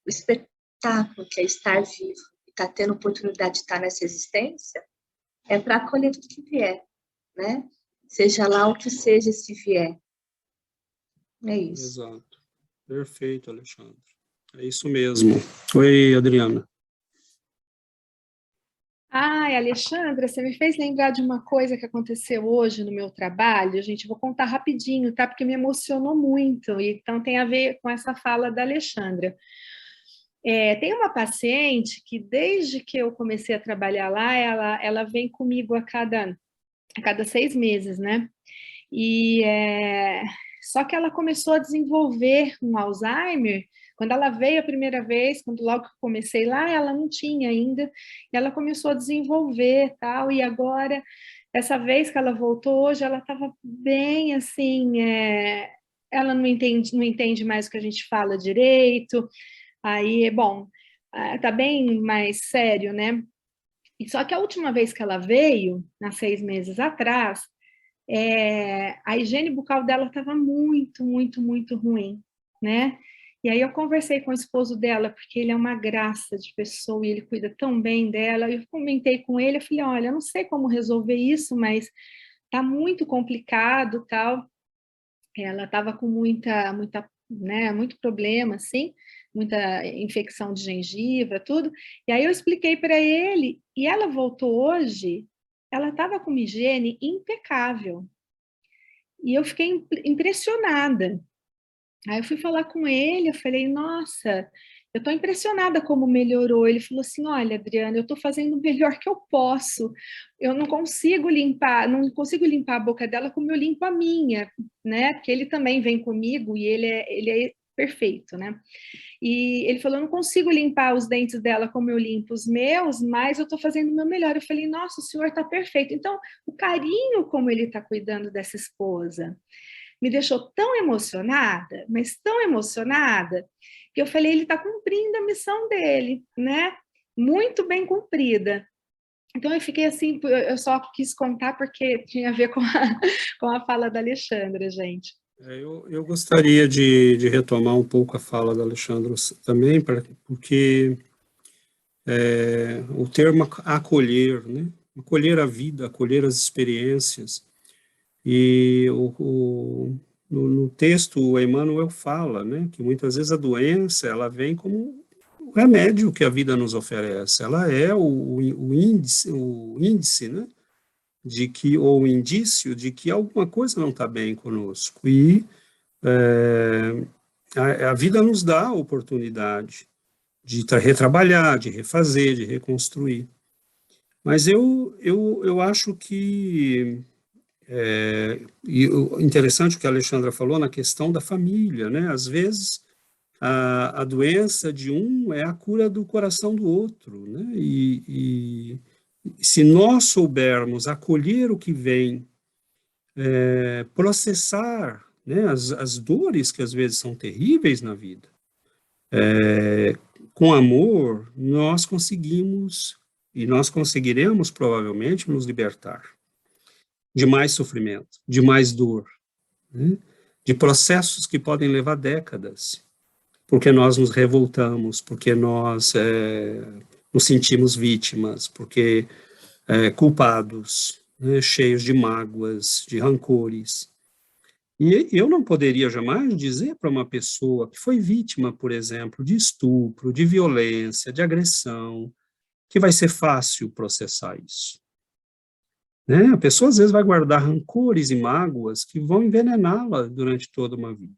o espetáculo que é estar vivo, e está tendo oportunidade de estar nessa existência, é para acolher tudo que vier, né? Seja lá o que seja se vier. É isso. Exato. Perfeito, Alexandre. É isso mesmo. Oi, Adriana. Ai, Alexandra, você me fez lembrar de uma coisa que aconteceu hoje no meu trabalho. Gente, vou contar rapidinho, tá? Porque me emocionou muito. Então, tem a ver com essa fala da Alexandra. Tem uma paciente que, desde que eu comecei a trabalhar lá, ela vem comigo a cada 6 meses, né? Só que ela começou a desenvolver um Alzheimer. Quando ela veio a primeira vez, logo que eu comecei lá, ela não tinha ainda, e ela começou a desenvolver tal, e agora, essa vez que ela voltou hoje, ela estava bem assim, ela não entende mais o que a gente fala direito, aí, bom, tá bem mais sério, né? E só que a última vez que ela veio, há 6 meses atrás, a higiene bucal dela estava muito, muito, muito ruim, né? E aí eu conversei com o esposo dela, porque ele é uma graça de pessoa e ele cuida tão bem dela. Eu comentei com ele, eu falei, olha, eu não sei como resolver isso, mas tá muito complicado, tal. Ela estava com né, muito problema, assim, muita infecção de gengiva, tudo. E aí eu expliquei para ele, e ela voltou hoje, ela estava com uma higiene impecável. E eu fiquei impressionada. Aí eu fui falar com ele, eu falei, nossa, eu estou impressionada como melhorou. Ele falou assim, olha, Adriana, eu estou fazendo o melhor que eu posso. Eu não consigo limpar a boca dela como eu limpo a minha, né? Porque ele também vem comigo e ele é perfeito, né? E ele falou, eu não consigo limpar os dentes dela como eu limpo os meus, mas eu estou fazendo o meu melhor. Eu falei, nossa, o senhor está perfeito. Então, o carinho como ele está cuidando dessa esposa me deixou tão emocionada, mas tão emocionada, que eu falei, ele está cumprindo a missão dele, né? Muito bem cumprida. Então, eu fiquei assim, eu só quis contar porque tinha a ver com a fala da Alexandra, gente. Eu gostaria de retomar um pouco a fala da Alexandra também, porque o termo acolher, né? Acolher a vida, acolher as experiências. E no texto, o Emmanuel fala, né, que muitas vezes a doença ela vem como o remédio que a vida nos oferece. Ela é o índice, né, de que, ou o indício de que alguma coisa não está bem conosco. E a vida nos dá a oportunidade de retrabalhar, de refazer, de reconstruir. Mas eu acho que e o interessante o que a Alexandra falou na questão da família, né? Às vezes a doença de um é a cura do coração do outro, né? E se nós soubermos acolher o que vem, processar, né, as dores que às vezes são terríveis na vida, com amor, nós conseguimos e nós conseguiremos provavelmente nos libertar de mais sofrimento, de mais dor, né? De processos que podem levar décadas, porque nós nos revoltamos, porque nós nos sentimos vítimas, porque culpados, né? Cheios de mágoas, de rancores. E eu não poderia jamais dizer para uma pessoa que foi vítima, por exemplo, de estupro, de violência, de agressão, que vai ser fácil processar isso. Né? A pessoa às vezes vai guardar rancores e mágoas que vão envenená-la durante toda uma vida.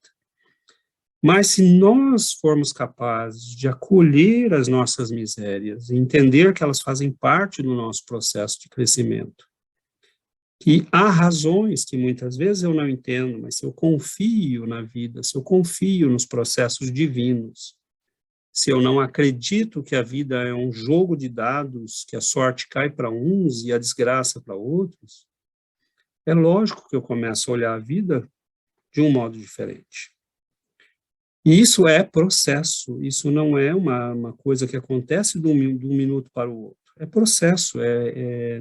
Mas se nós formos capazes de acolher as nossas misérias e entender que elas fazem parte do nosso processo de crescimento, que há razões que muitas vezes eu não entendo, mas se eu confio na vida, se eu confio nos processos divinos, se eu não acredito que a vida é um jogo de dados, que a sorte cai para uns e a desgraça para outros, é lógico que eu começo a olhar a vida de um modo diferente. E isso é processo, isso não é uma coisa que acontece de um minuto para o outro. É processo,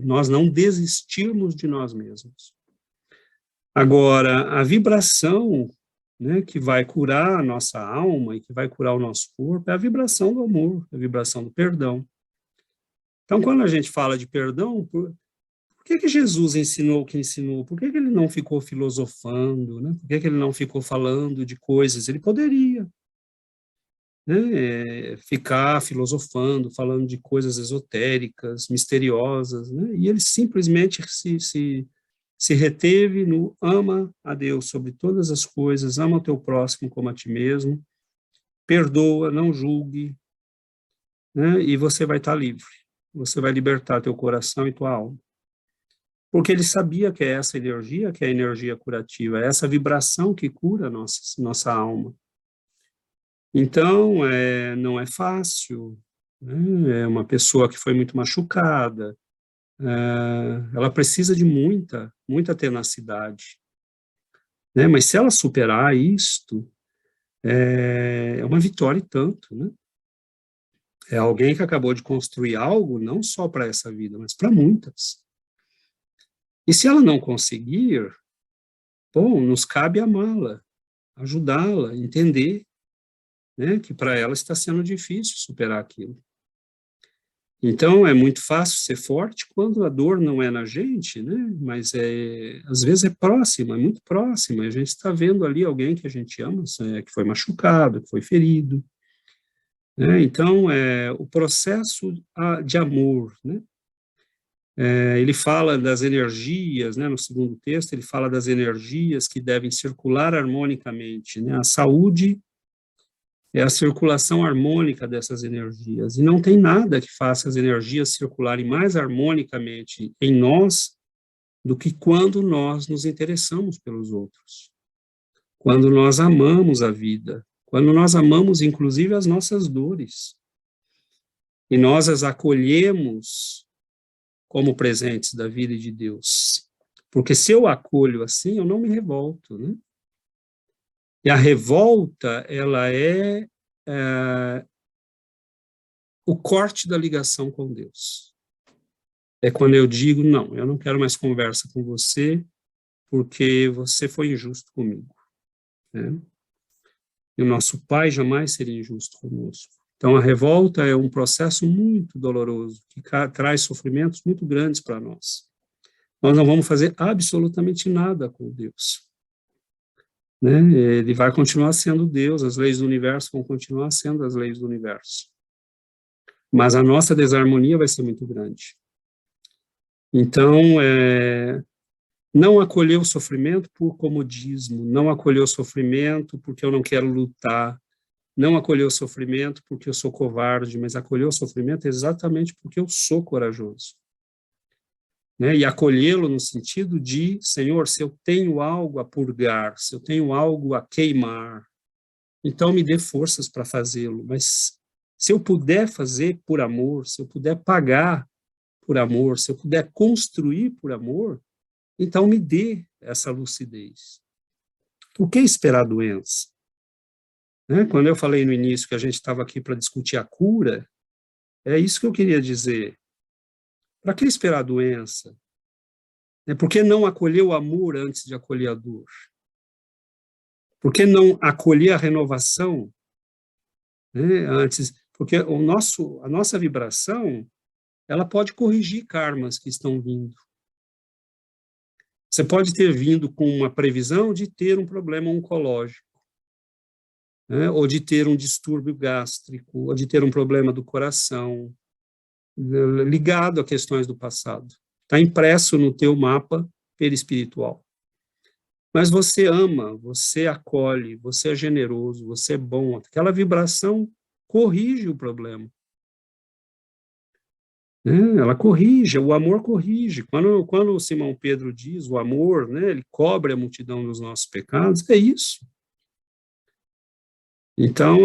nós não desistirmos de nós mesmos. Agora, a vibração, né, que vai curar a nossa alma e que vai curar o nosso corpo, é a vibração do amor, a vibração do perdão. Então, quando a gente fala de perdão, por que Jesus ensinou o que ensinou? Por que ele não ficou filosofando, né? Por que ele não ficou falando de coisas? Ele poderia. né, ficar filosofando, falando de coisas esotéricas, misteriosas, né, e ele simplesmente se reteve no ama a Deus sobre todas as coisas, ama o teu próximo como a ti mesmo, perdoa, não julgue, né, e você vai estar livre, você vai libertar teu coração e tua alma. Porque ele sabia que é essa energia, que é a energia curativa, é essa vibração que cura a nossa alma. Então, não é fácil, né? É uma pessoa que foi muito machucada, ela precisa de muita tenacidade, né? Mas se ela superar isto, é uma vitória e tanto, né? É alguém que acabou de construir algo, não só para essa vida, mas para muitas. E se ela não conseguir, bom, nos cabe amá-la, ajudá-la, entender, né, que para ela está sendo difícil superar aquilo. Então, é muito fácil ser forte quando a dor não é na gente, né, mas às vezes é próxima, é muito próxima, a gente está vendo ali alguém que a gente ama, que foi machucado, que foi ferido, né, então, o processo de amor, né, ele fala das energias, né, no segundo texto, ele fala das energias que devem circular harmonicamente, né, a saúde é a circulação harmônica dessas energias, e não tem nada que faça as energias circularem mais harmonicamente em nós do que quando nós nos interessamos pelos outros, quando nós amamos a vida, quando nós amamos inclusive as nossas dores, e nós as acolhemos como presentes da vida e de Deus. Porque se eu acolho assim, eu não me revolto, né? E a revolta, ela é o corte da ligação com Deus. É quando eu digo, não, eu não quero mais conversa com você, porque você foi injusto comigo, né? E o nosso Pai jamais seria injusto conosco. Então, a revolta é um processo muito doloroso, que traz sofrimentos muito grandes para nós. Nós não vamos fazer absolutamente nada com Deus, né? Ele vai continuar sendo Deus, as leis do universo vão continuar sendo as leis do universo. Mas a nossa desarmonia vai ser muito grande. Então, não acolher o sofrimento por comodismo, não acolher o sofrimento porque eu não quero lutar, não acolher o sofrimento porque eu sou covarde, mas acolher o sofrimento exatamente porque eu sou corajoso, né? E acolhê-lo no sentido de, Senhor, se eu tenho algo a purgar, se eu tenho algo a queimar, então me dê forças para fazê-lo, mas se eu puder fazer por amor, se eu puder pagar por amor, se eu puder construir por amor, então me dê essa lucidez. Por que esperar a doença? Né? Quando eu falei no início que a gente estava aqui para discutir a cura, é isso que eu queria dizer. Para que esperar a doença? Por que não acolher o amor antes de acolher a dor? Por que não acolher a renovação, né, antes? Porque a nossa vibração, ela pode corrigir karmas que estão vindo. Você pode ter vindo com uma previsão de ter um problema oncológico, né, ou de ter um distúrbio gástrico, ou de ter um problema do coração, ligado a questões do passado. Está impresso no teu mapa perispiritual. Mas você ama, você acolhe, você é generoso, você é bom. Aquela vibração corrige o problema. Ela corrige, o amor corrige. Quando o Simão Pedro diz o amor, né, ele cobre a multidão dos nossos pecados, é isso. Então,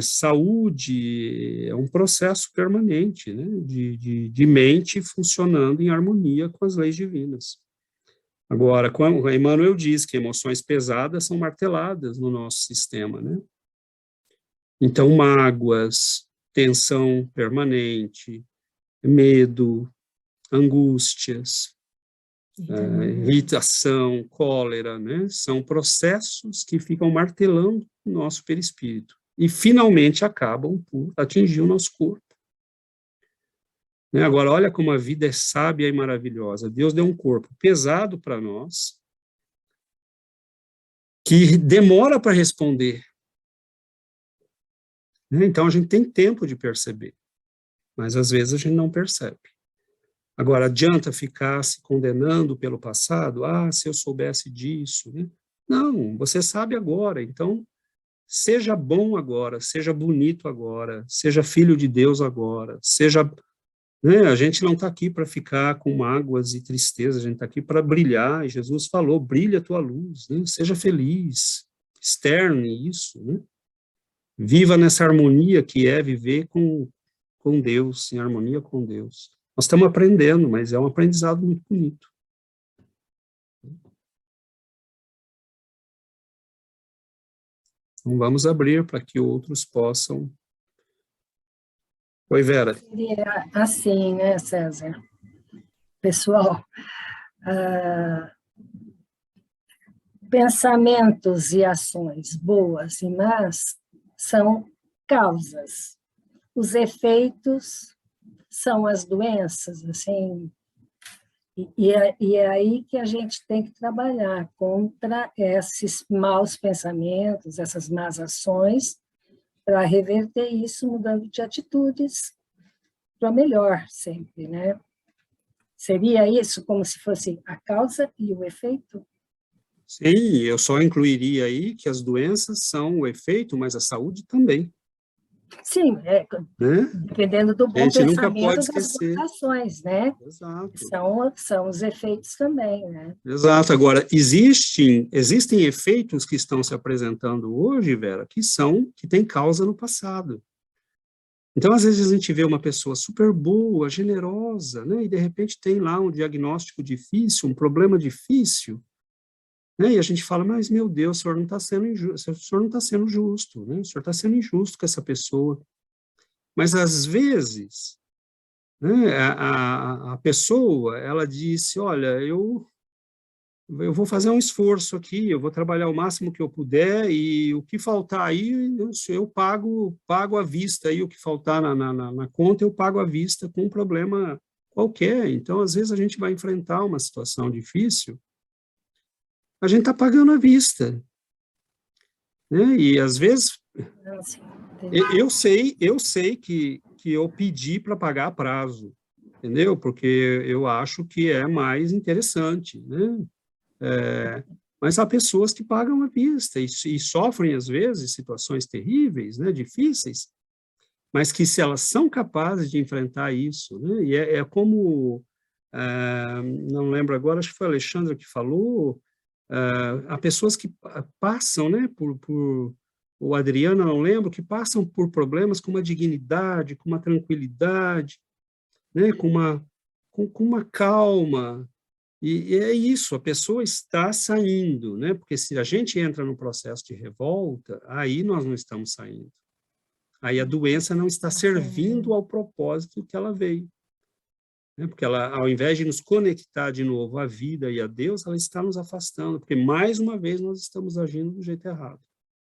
saúde é um processo permanente, né, de mente funcionando em harmonia com as leis divinas. Agora, quando Emmanuel diz que emoções pesadas são marteladas no nosso sistema, né? Então, mágoas, tensão permanente, medo, angústias, irritação, cólera, né? São processos que ficam martelando o nosso perispírito e finalmente acabam por atingir o nosso corpo. Agora, olha como a vida é sábia e maravilhosa. Deus deu um corpo pesado para nós, que demora para responder. né? Então, a gente tem tempo de perceber, mas às vezes a gente não percebe. Agora, adianta ficar se condenando pelo passado? Ah, se eu soubesse disso, né? Não, você sabe agora, então seja bom agora, seja bonito agora, seja filho de Deus agora, seja, né? A gente não está aqui para ficar com mágoas e tristezas, a gente está aqui para brilhar, e Jesus falou, brilha a tua luz, né? Seja feliz, externe isso, né? Viva nessa harmonia que é viver com Deus, em harmonia com Deus. Nós estamos aprendendo, mas é um aprendizado muito bonito. Então, vamos abrir para que outros possam. Oi, Vera. Seria assim, né, César? Pessoal, pensamentos e ações boas e más são causas. Os efeitos são as doenças, assim, e é aí que a gente tem que trabalhar contra esses maus pensamentos, essas más ações, para reverter isso mudando de atitudes para melhor sempre, né? Seria isso como se fosse a causa e o efeito? Sim, eu só incluiria aí que as doenças são o efeito, mas a saúde também. Sim, né? dependendo do bom A gente nunca pensamento pode das esquecer. boas ações, né? Exato. São os efeitos também, né? Exato. Agora, existem efeitos que estão se apresentando hoje, Vera, que têm causa no passado. Então, às vezes, a gente vê uma pessoa super boa, generosa, né? E, de repente, tem lá um diagnóstico difícil, um problema difícil, né? E a gente fala, mas, meu Deus, o senhor não está sendo injusto, o senhor não está sendo justo, né? O senhor está sendo injusto com essa pessoa. Mas, às vezes, né, a pessoa, ela disse, olha, eu vou fazer um esforço aqui, eu vou trabalhar o máximo que eu puder, e o que faltar aí, eu pago à vista, aí o que faltar na conta, eu pago à vista com um problema qualquer. Então, às vezes, a gente vai enfrentar uma situação difícil, a gente está pagando à vista, né? E, às vezes, eu sei que eu pedi para pagar a prazo, entendeu? Porque eu acho que é mais interessante, né? Mas há pessoas que pagam à vista e sofrem, às vezes, situações terríveis, né, difíceis, mas que se elas são capazes de enfrentar isso, né, e é como, não lembro agora, acho que foi a Alexandra que falou, há pessoas que passam, né, o Adriano, não lembro, que passam por problemas com uma dignidade, com uma tranquilidade, né, com uma calma. E é isso, a pessoa está saindo, né? Porque se a gente entra no processo de revolta, aí nós não estamos saindo. Aí a doença não está servindo ao propósito que ela veio. Né? Porque ela, ao invés de nos conectar de novo à vida e a Deus, ela está nos afastando, porque mais uma vez nós estamos agindo do jeito errado.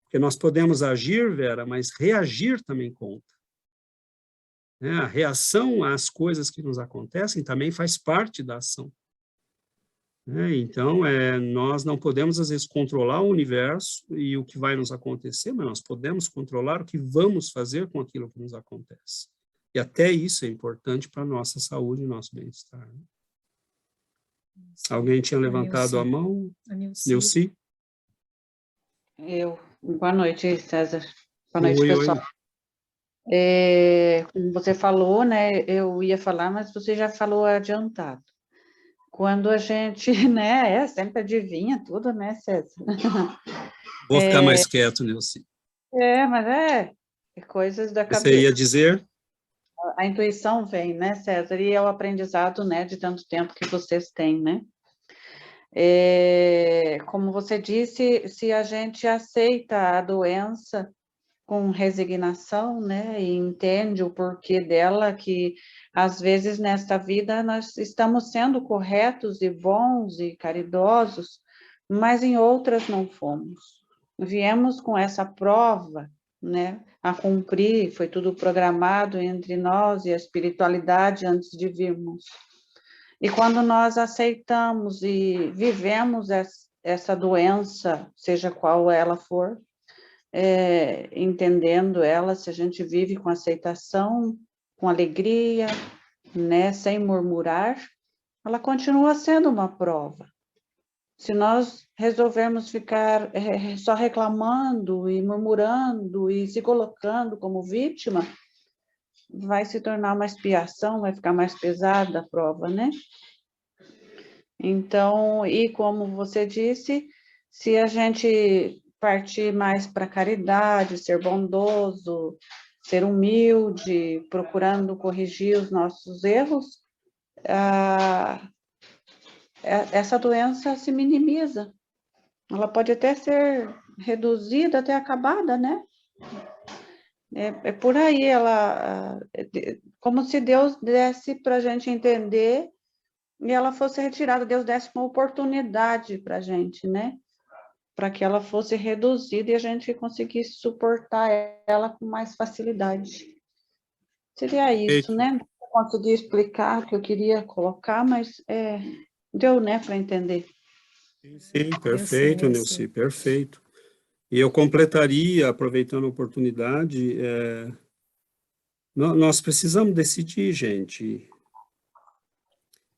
Porque nós podemos agir, Vera, mas reagir também conta. Né? A reação às coisas que nos acontecem também faz parte da ação. Então, nós não podemos, às vezes, controlar o universo e o que vai nos acontecer, mas nós podemos controlar o que vamos fazer com aquilo que nos acontece. E até isso é importante para a nossa saúde e nosso bem-estar. Alguém tinha levantado a mão? Nilce? Eu. Boa noite, César. Boa noite, Oi, pessoal. Como você falou, né, eu ia falar, mas você já falou adiantado. Quando a gente, né, sempre adivinha tudo, né, César? Vou ficar mais quieto, Nilce. Mas é coisas da cabeça. Você ia dizer? A intuição vem, né, César? E é o aprendizado, né, de tanto tempo que vocês têm, né? Como você disse, se a gente aceita a doença com resignação, né, e entende o porquê dela, que às vezes nesta vida nós estamos sendo corretos e bons e caridosos, mas em outras não fomos. Viemos com essa prova, né, a cumprir, foi tudo programado entre nós e a espiritualidade antes de virmos. E quando nós aceitamos e vivemos essa doença, seja qual ela for, entendendo ela, se a gente vive com aceitação, com alegria, né, sem murmurar, ela continua sendo uma prova. Se nós resolvermos ficar só reclamando e murmurando e se colocando como vítima, vai se tornar uma expiação, vai ficar mais pesada a prova, né? Então, e como você disse, se a gente partir mais para a caridade, ser bondoso, ser humilde, procurando corrigir os nossos erros, essa doença se minimiza. Ela pode até ser reduzida, até acabada, né? É por aí, como se Deus desse para a gente entender e ela fosse retirada, Deus desse uma oportunidade para a gente, né? Para que ela fosse reduzida e a gente conseguisse suportar ela com mais facilidade. Seria isso, né? Não consegui explicar o que eu queria colocar, mas deu, né, para entender. Sim, perfeito, Neuci, perfeito. E eu completaria, aproveitando a oportunidade, nós precisamos decidir, gente,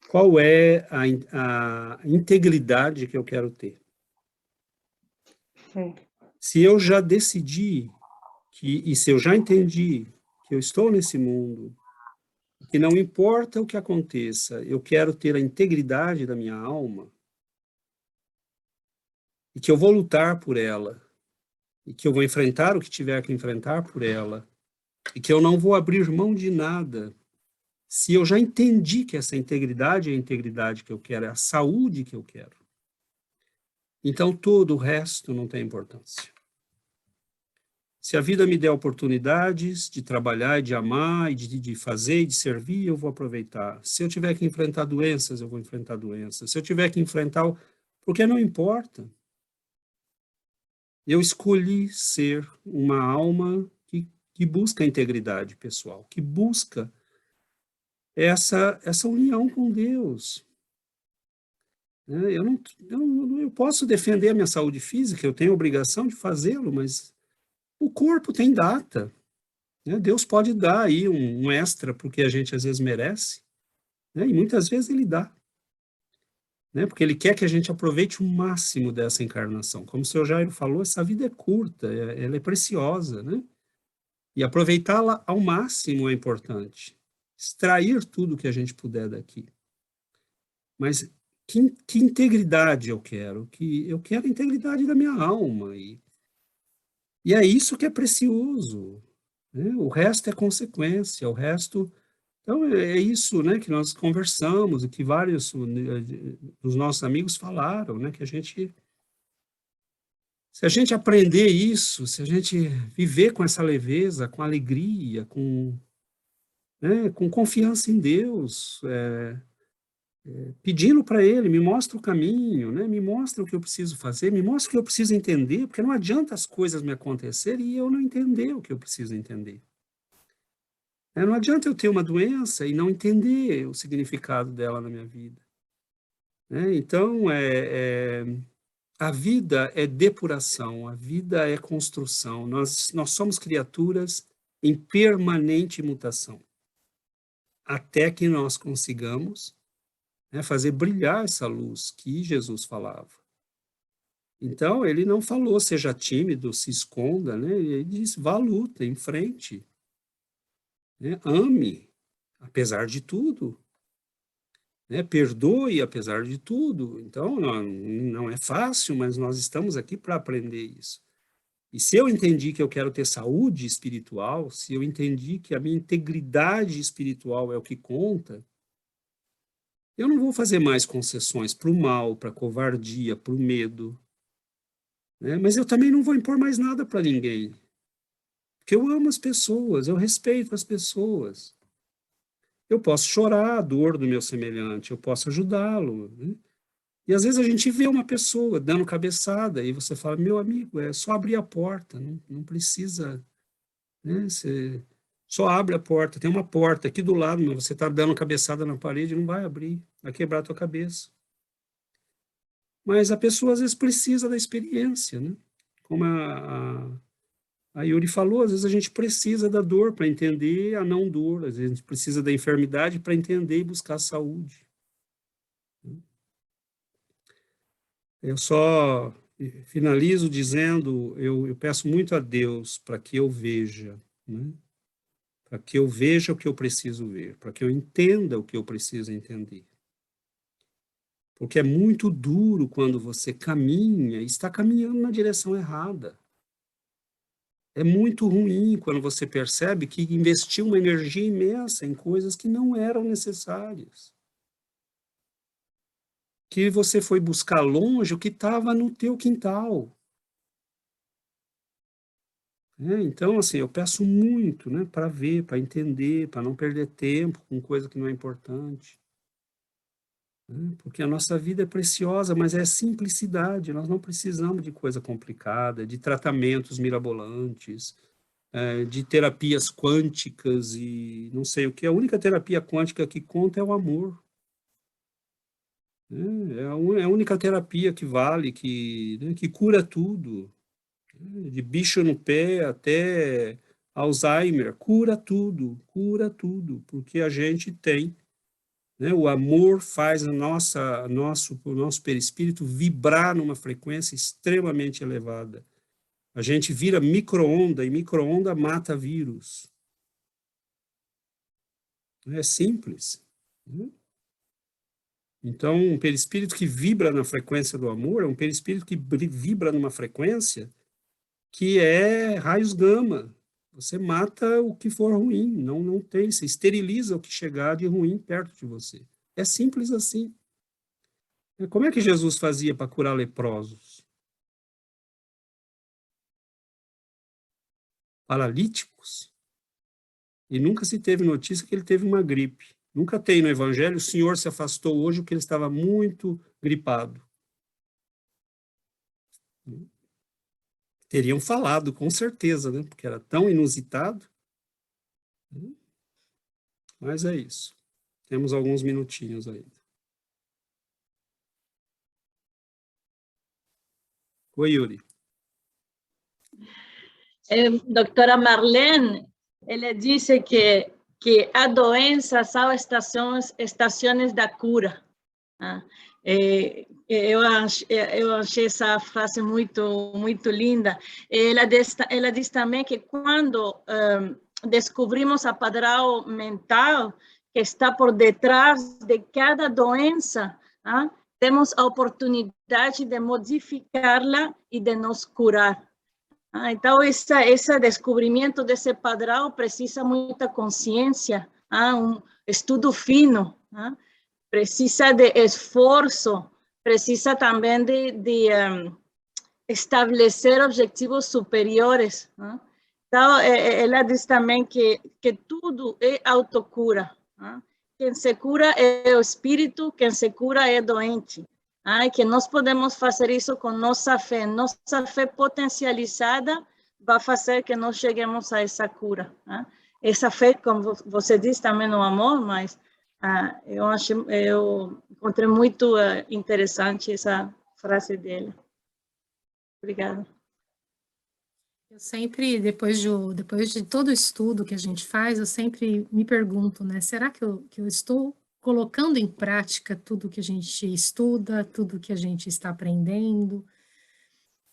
qual é a integridade que eu quero ter. Se eu já decidi, e se eu já entendi que eu estou nesse mundo, que não importa o que aconteça, eu quero ter a integridade da minha alma, e que eu vou lutar por ela, e que eu vou enfrentar o que tiver que enfrentar por ela, e que eu não vou abrir mão de nada. Se eu já entendi que essa integridade é a integridade que eu quero, é a saúde que eu quero, então todo o resto não tem importância. Se a vida me der oportunidades de trabalhar, de amar, e de fazer e de servir, eu vou aproveitar. Se eu tiver que enfrentar doenças, eu vou enfrentar doenças. Se eu tiver que enfrentar... Porque não importa. Eu escolhi ser uma alma que busca a integridade pessoal, que busca essa união com Deus. Eu posso defender a minha saúde física, eu tenho a obrigação de fazê-lo, mas o corpo tem data. Deus pode dar aí um extra, porque a gente às vezes merece, e muitas vezes Ele dá. Porque Ele quer que a gente aproveite o máximo dessa encarnação. Como o senhor Jairo falou, essa vida é curta, ela é preciosa, e aproveitá-la ao máximo é importante. Extrair tudo que a gente puder daqui. Mas que integridade eu quero? Eu quero a integridade da minha alma. E é isso que é precioso. O resto é consequência, o resto... Então, é isso, que nós conversamos, e que vários dos nossos amigos falaram, que se a gente aprender isso, se a gente viver com essa leveza, com alegria, com confiança em Deus, pedindo para Ele, me mostra o caminho, me mostra o que eu preciso fazer, me mostra o que eu preciso entender, porque não adianta as coisas me acontecerem e eu não entender o que eu preciso entender. Não adianta eu ter uma doença e não entender o significado dela na minha vida. Então, a vida é depuração, a vida é construção. Nós somos criaturas em permanente mutação, até que nós consigamos fazer brilhar essa luz que Jesus falava. Então, ele não falou, seja tímido, se esconda, ele disse, vá à luta, em frente. Ame, apesar de tudo. Perdoe, apesar de tudo. Então, não é fácil, mas nós estamos aqui para aprender isso. E se eu entendi que eu quero ter saúde espiritual, se eu entendi que a minha integridade espiritual é o que conta, eu não vou fazer mais concessões para o mal, para a covardia, para o medo. Mas eu também não vou impor mais nada para ninguém. Porque eu amo as pessoas, eu respeito as pessoas. Eu posso chorar a dor do meu semelhante, eu posso ajudá-lo. E às vezes a gente vê uma pessoa dando cabeçada e você fala, meu amigo, é só abrir a porta, não precisa... Você só abre a porta, tem uma porta aqui do lado, mas você está dando cabeçada na parede, não vai abrir, vai quebrar a tua cabeça. Mas a pessoa às vezes precisa da experiência, como a Yuri falou, às vezes a gente precisa da dor para entender a não dor, às vezes a gente precisa da enfermidade para entender e buscar saúde. Eu só finalizo dizendo, eu peço muito a Deus para que eu veja, né? Para que eu veja o que eu preciso ver, para que eu entenda o que eu preciso entender. Porque é muito duro quando você caminha e está caminhando na direção errada. É muito ruim quando você percebe que investiu uma energia imensa em coisas que não eram necessárias. Que você foi buscar longe o que estava no teu quintal. Então, assim, eu peço muito, né, para ver, para entender, para não perder tempo com coisa que não é importante. Porque a nossa vida é preciosa, mas é simplicidade, nós não precisamos de coisa complicada, de tratamentos mirabolantes, de terapias quânticas e não sei o que. A única terapia quântica que conta é o amor. É a única terapia que vale, que cura tudo. De bicho no pé até Alzheimer, cura tudo, porque a gente tem, né, o amor faz o nosso perispírito vibrar numa frequência extremamente elevada. A gente vira micro-onda, e micro-onda mata vírus. É simples. Né? Então, um perispírito que vibra na frequência do amor é um perispírito que vibra numa frequência que é raios gama. Você mata o que for ruim, não tem, você esteriliza o que chegar de ruim perto de você. É simples assim. Como é que Jesus fazia para curar leprosos? Paralíticos? E nunca se teve notícia que ele teve uma gripe. Nunca tem no Evangelho, o Senhor se afastou hoje porque ele estava muito gripado. Teriam falado, com certeza, né? Porque era tão inusitado. Mas é isso. Temos alguns minutinhos ainda. Oi, Yuri. Doutora Marlene, ela disse que a doença são estações da cura. Eu achei essa frase muito linda. Ela diz também que quando descobrimos a padrão mental que está por detrás de cada doença, temos a oportunidade de modificá-la e de nos curar. Então, esse descobrimento desse padrão precisa muita consciência, um estudo fino, precisa de esforço, precisa também de estabelecer objetivos superiores. Então, ela diz também que tudo é autocura. Quem se cura é o espírito, quem se cura é doente. Que nós podemos fazer isso com nossa fé potencializada vai fazer que nós cheguemos a essa cura. Essa fé, como você diz, também no amor, mas eu encontrei muito interessante essa frase dele. Obrigada. Eu sempre, depois de todo o estudo que a gente faz, eu sempre me pergunto, né, será que eu estou colocando em prática tudo que a gente estuda, tudo que a gente está aprendendo?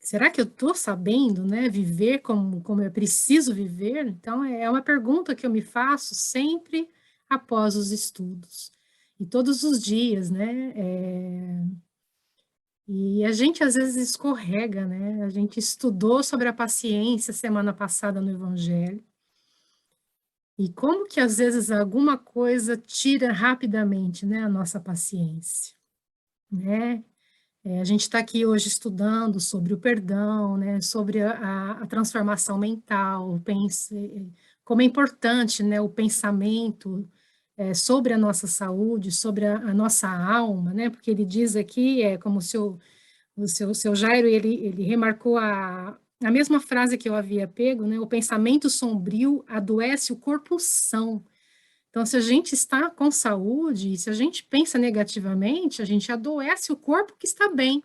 Será que eu estou sabendo, né, viver como eu preciso viver? Então, é uma pergunta que eu me faço sempre após os estudos. E todos os dias, né? E a gente, às vezes, escorrega, né? A gente estudou sobre a paciência semana passada no Evangelho. E como que, às vezes, alguma coisa tira rapidamente, né, a nossa paciência, né? A gente está aqui hoje estudando sobre o perdão, né, sobre a transformação mental, como é importante, né, o pensamento sobre a nossa saúde, sobre a nossa alma, né, porque ele diz aqui, como se o seu Jairo, ele remarcou a mesma frase que eu havia pego, né, o pensamento sombrio adoece o corpo são. Então, se a gente está com saúde, se a gente pensa negativamente, a gente adoece o corpo que está bem,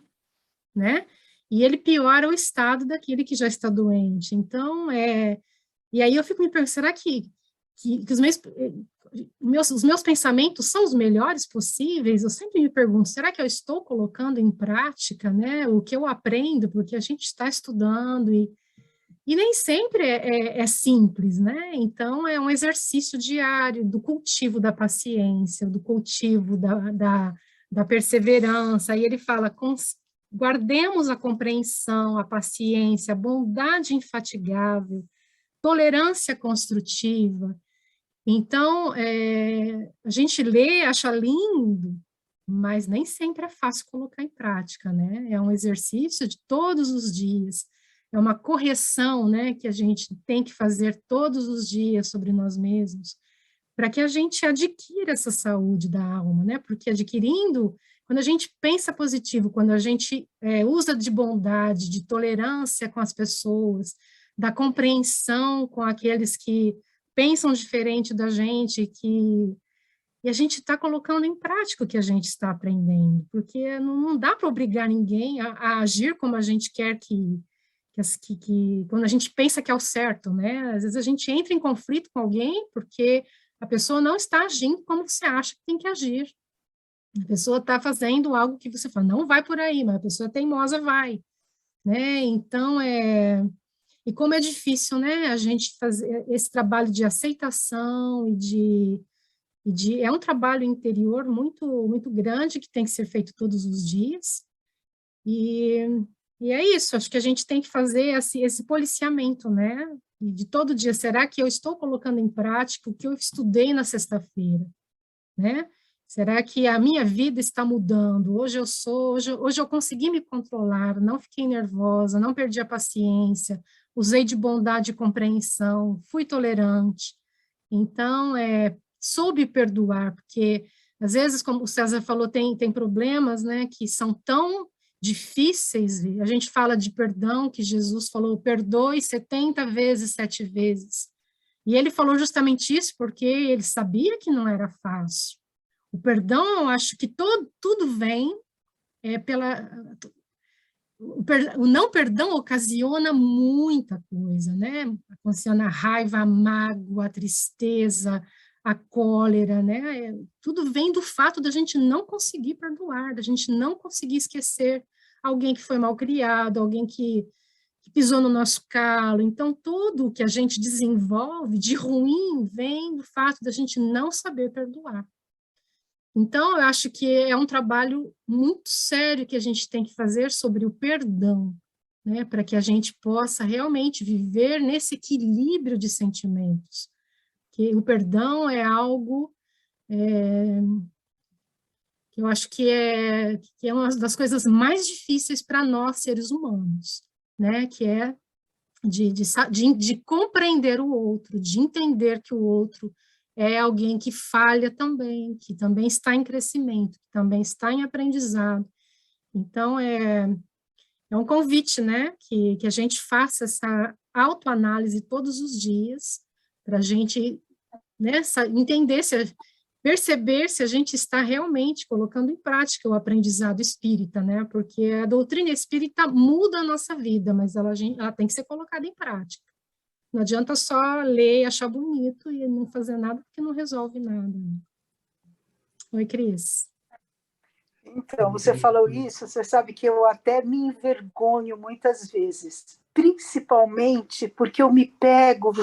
né? e ele piora o estado daquele que já está doente. Então, e aí eu fico me perguntando, será que os meus pensamentos são os melhores possíveis? Eu sempre me pergunto, será que eu estou colocando em prática, né, o que eu aprendo? Porque a gente está estudando e nem sempre é simples, né? Então, é um exercício diário do cultivo da paciência, do cultivo da perseverança. Aí ele fala, guardemos a compreensão, a paciência, a bondade infatigável, tolerância construtiva. Então, a gente lê, acha lindo, mas nem sempre é fácil colocar em prática, né? É um exercício de todos os dias, é uma correção, né, que a gente tem que fazer todos os dias sobre nós mesmos, para que a gente adquira essa saúde da alma, né? Porque adquirindo, quando a gente pensa positivo, quando a gente usa de bondade, de tolerância com as pessoas, da compreensão com aqueles que pensam diferente da gente, e a gente está colocando em prática o que a gente está aprendendo, porque não dá para obrigar ninguém a agir como a gente quer quando a gente pensa que é o certo, né? Às vezes a gente entra em conflito com alguém porque a pessoa não está agindo como você acha que tem que agir. A pessoa está fazendo algo que você fala, não vai por aí, mas a pessoa teimosa vai, né? Então, e como é difícil, né, a gente fazer esse trabalho de aceitação é um trabalho interior muito, muito grande que tem que ser feito todos os dias. E é isso, acho que a gente tem que fazer esse policiamento, né? E de todo dia, será que eu estou colocando em prática o que eu estudei na sexta-feira, né? Será que a minha vida está mudando? Hoje eu consegui me controlar, não fiquei nervosa, não perdi a paciência, usei de bondade e compreensão, fui tolerante. Então, soube perdoar, porque às vezes, como o César falou, tem problemas, né, que são tão difíceis. A gente fala de perdão, que Jesus falou, perdoe 70 vezes, 7 vezes. E ele falou justamente isso porque ele sabia que não era fácil. O perdão, eu acho que tudo vem o não perdão ocasiona muita coisa, né? Ocasiona a raiva, a mágoa, a tristeza, a cólera, né? Tudo vem do fato da gente não conseguir perdoar, da gente não conseguir esquecer alguém que foi mal criado, alguém que pisou no nosso calo. Então, tudo que a gente desenvolve de ruim vem do fato da gente não saber perdoar. Então, eu acho que é um trabalho muito sério que a gente tem que fazer sobre o perdão, né, para que a gente possa realmente viver nesse equilíbrio de sentimentos. Que o perdão é algo que eu acho que é uma das coisas mais difíceis para nós, seres humanos, né, que é de compreender o outro, de entender que o outro é alguém que falha também, que também está em crescimento, que também está em aprendizado. Então, é um convite, né, que a gente faça essa autoanálise todos os dias, para a gente, né, entender, perceber se a gente está realmente colocando em prática o aprendizado espírita, né, porque a doutrina espírita muda a nossa vida, mas ela tem que ser colocada em prática. Não adianta só ler e achar bonito e não fazer nada, porque não resolve nada. Oi, Cris. Então, você falou isso, você sabe que eu até me envergonho muitas vezes, principalmente porque eu me pego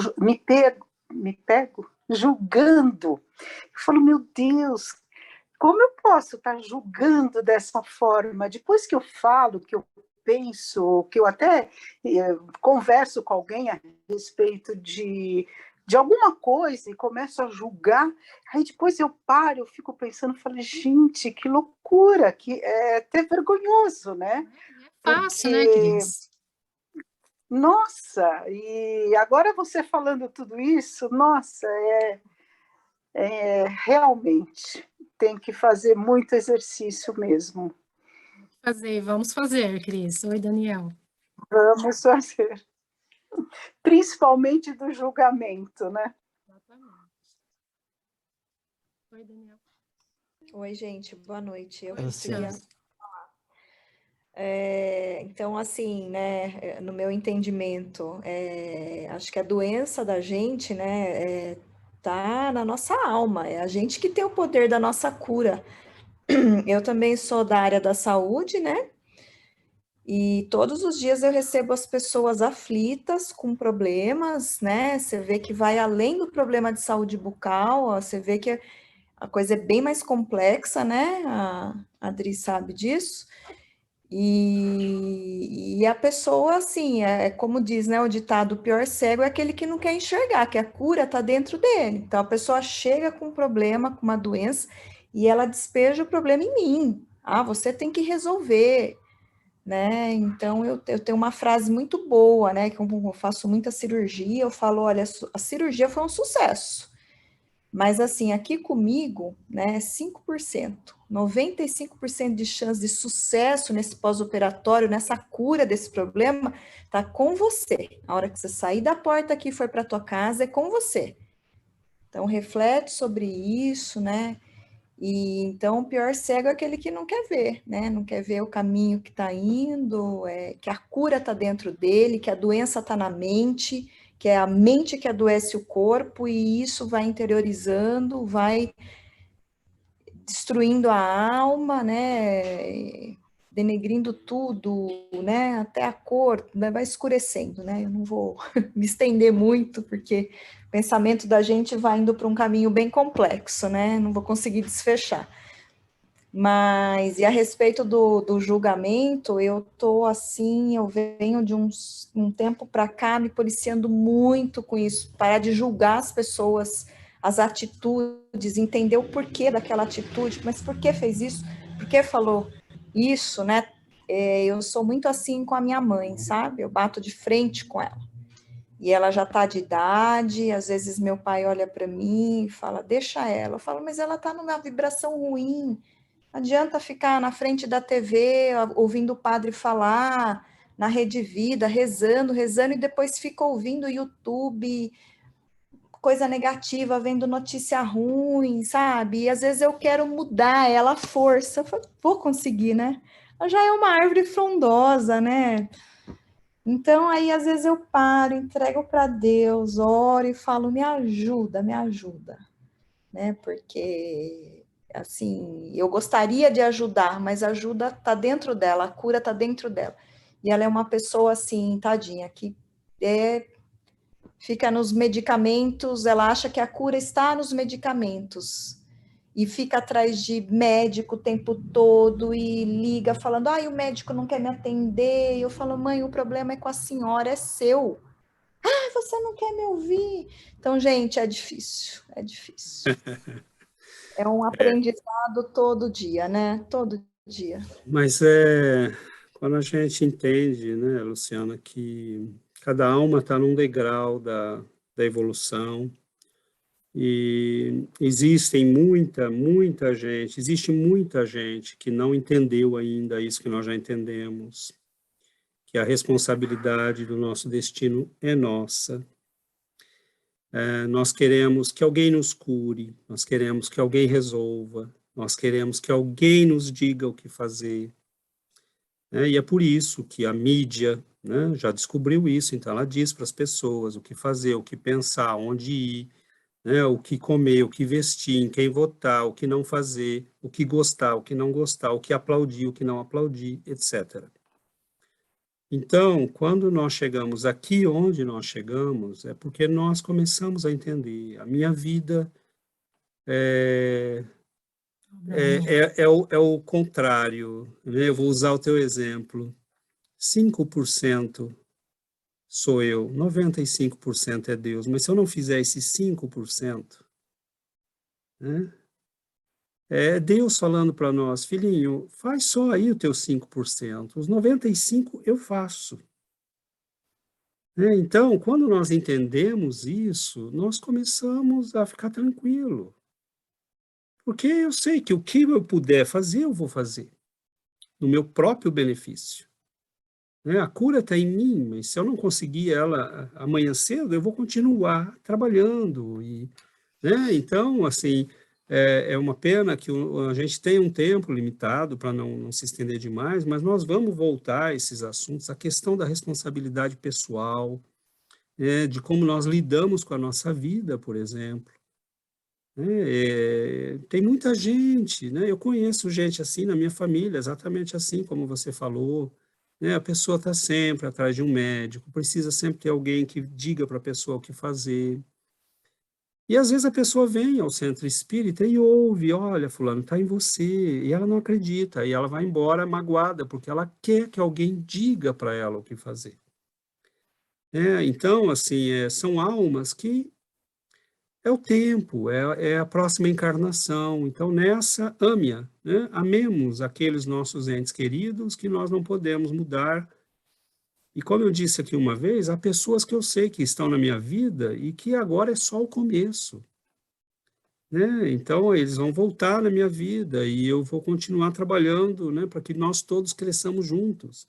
julgando. Eu falo, meu Deus, como eu posso estar julgando dessa forma? Depois que eu falo, que eu penso, que eu até converso com alguém a respeito de alguma coisa e começo a julgar, aí depois eu paro, eu fico pensando, falo, gente, que loucura, que é até vergonhoso, né? É fácil, né, Cris? Nossa, e agora você falando tudo isso, nossa, realmente tem que fazer muito exercício mesmo. Vamos fazer, Cris. Oi, Daniel. Vamos fazer. Principalmente do julgamento, né? Exatamente. Oi, Daniel. Oi, gente, boa noite. Eu Oi, queria Então, assim, né, no meu entendimento, acho que a doença da gente, né, tá na nossa alma, é a gente que tem o poder da nossa cura. Eu também sou da área da saúde, né, e todos os dias eu recebo as pessoas aflitas com problemas, né, você vê que vai além do problema de saúde bucal, ó, você vê que a coisa é bem mais complexa, né, a Adri sabe disso. E a pessoa, assim, como diz, né, o ditado, o pior cego é aquele que não quer enxergar, que a cura está dentro dele. Então, a pessoa chega com um problema, com uma doença, e ela despeja o problema em mim. Ah, você tem que resolver, né? Então, eu tenho uma frase muito boa, né, que eu faço muita cirurgia, eu falo, olha, a cirurgia foi um sucesso. Mas assim, aqui comigo, né, 5%, 95% de chance de sucesso nesse pós-operatório, nessa cura desse problema, tá com você. A hora que você sair da porta aqui e for para tua casa, é com você. Então, reflete sobre isso, né? E então, o pior cego é aquele que não quer ver, né? Não quer ver o caminho que está indo, que a cura está dentro dele, que a doença está na mente, que é a mente que adoece o corpo, e isso vai interiorizando, vai destruindo a alma, né? Denegrindo tudo, né? Até a cor, né? Vai escurecendo, né? Eu não vou me estender muito, porque o pensamento da gente vai indo para um caminho bem complexo, né? Não vou conseguir desfechar. Mas, e a respeito do julgamento, eu tô assim, eu venho de um tempo para cá me policiando muito com isso, parar de julgar as pessoas, as atitudes, entender o porquê daquela atitude, mas por que fez isso, por que falou isso, né? Eu sou muito assim com a minha mãe, sabe? Eu bato de frente com ela. E ela já está de idade, às vezes meu pai olha para mim e fala, deixa ela. Eu falo, mas ela está numa vibração ruim. Não adianta ficar na frente da TV, ouvindo o padre falar, na Rede Vida, rezando, e depois fica ouvindo o YouTube, coisa negativa, vendo notícia ruim, sabe? E às vezes eu quero mudar ela à força. Eu falo, vou conseguir, né? Ela já é uma árvore frondosa, né? Então, aí, às vezes eu paro, entrego para Deus, oro e falo, me ajuda, né? Porque, assim, eu gostaria de ajudar, mas a ajuda está dentro dela, a cura está dentro dela. E ela é uma pessoa, assim, tadinha, que fica nos medicamentos, ela acha que a cura está nos medicamentos. E fica atrás de médico o tempo todo e liga falando, o médico não quer me atender. E eu falo, mãe, o problema é com a senhora, é seu. Você não quer me ouvir. Então, gente, é difícil, é difícil. É um aprendizado todo dia, né? Todo dia. Mas quando a gente entende, né, Luciana, que cada alma está num degrau da evolução, e existe muita gente que não entendeu ainda isso que nós já entendemos, que a responsabilidade do nosso destino é nossa. Nós queremos que alguém nos cure, nós queremos que alguém resolva, nós queremos que alguém nos diga o que fazer. E é por isso que a mídia, né, já descobriu isso, então ela diz para as pessoas o que fazer, o que pensar, onde ir, né, o que comer, o que vestir, em quem votar, o que não fazer, o que gostar, o que não gostar, o que aplaudir, o que não aplaudir, etc. Então, quando nós chegamos aqui onde nós chegamos, é porque nós começamos a entender. A minha vida é o contrário, né? Eu vou usar o teu exemplo. 5% sou eu, 95% é Deus. Mas se eu não fizer esses 5%, né? É Deus falando para nós, filhinho, faz só aí o teu 5%, os 95% eu faço. Então, quando nós entendemos isso, nós começamos a ficar tranquilo. Porque eu sei que o que eu puder fazer, eu vou fazer, no meu próprio benefício. A cura está em mim, mas se eu não conseguir ela amanhã cedo, eu vou continuar trabalhando. Então, assim, é uma pena que a gente tem um tempo limitado para não se estender demais, mas nós vamos voltar a esses assuntos, a questão da responsabilidade pessoal, de como nós lidamos com a nossa vida, por exemplo. Tem muita gente, né? Eu conheço gente assim na minha família, exatamente assim como você falou, né? A pessoa está sempre atrás de um médico, precisa sempre ter alguém que diga para a pessoa o que fazer. E às vezes a pessoa vem ao centro espírita e ouve, olha, fulano, está em você, e ela não acredita, e ela vai embora magoada, porque ela quer que alguém diga para ela o que fazer. Então, assim, são almas que é o tempo, é a próxima encarnação. Então, nessa, ame-a, né? Amemos aqueles nossos entes queridos que nós não podemos mudar. E como eu disse aqui uma vez, há pessoas que eu sei que estão na minha vida e que agora é só o começo. Então, eles vão voltar na minha vida e eu vou continuar trabalhando, né, para que nós todos cresçamos juntos.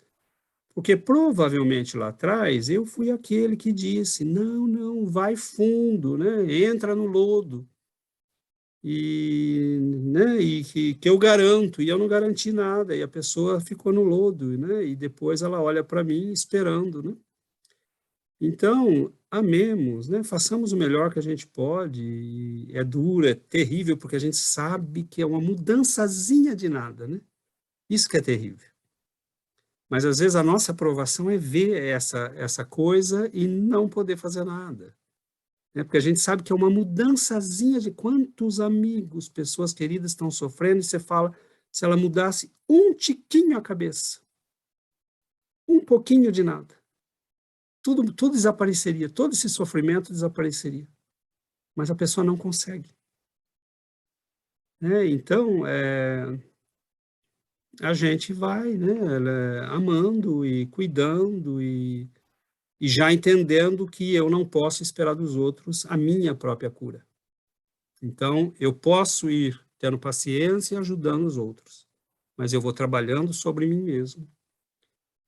Porque provavelmente lá atrás eu fui aquele que disse, não, vai fundo, né, entra no lodo. E que eu garanto, e eu não garanti nada, e a pessoa ficou no lodo, né, e depois ela olha para mim esperando, né. Então, amemos, né? Façamos o melhor que a gente pode. E é duro, é terrível, porque a gente sabe que é uma mudançazinha de nada, né? Isso que é terrível. Mas, às vezes, a nossa aprovação é ver essa coisa e não poder fazer nada. Né? Porque a gente sabe que é uma mudançazinha de quantos amigos, pessoas queridas estão sofrendo, e você fala, se ela mudasse um tiquinho a cabeça, um pouquinho de nada, tudo desapareceria, todo esse sofrimento desapareceria. Mas a pessoa não consegue. Então, a gente vai, né, amando e cuidando e já entendendo que eu não posso esperar dos outros a minha própria cura. Então, eu posso ir tendo paciência e ajudando os outros, mas eu vou trabalhando sobre mim mesmo.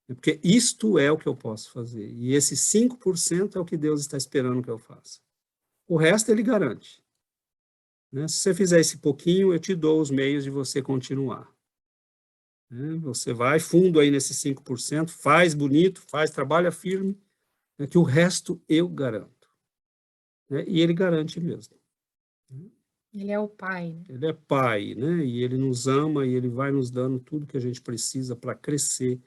Porque isto é o que eu posso fazer. E esse 5% é o que Deus está esperando que eu faça. O resto ele garante. Né? Se você fizer esse pouquinho, eu te dou os meios de você continuar. Você vai fundo aí nesses 5%, faz bonito, trabalha firme, que o resto eu garanto. E ele garante mesmo. Ele é o Pai. Né? Ele é Pai, né? E ele nos ama e ele vai nos dando tudo que a gente precisa para crescer.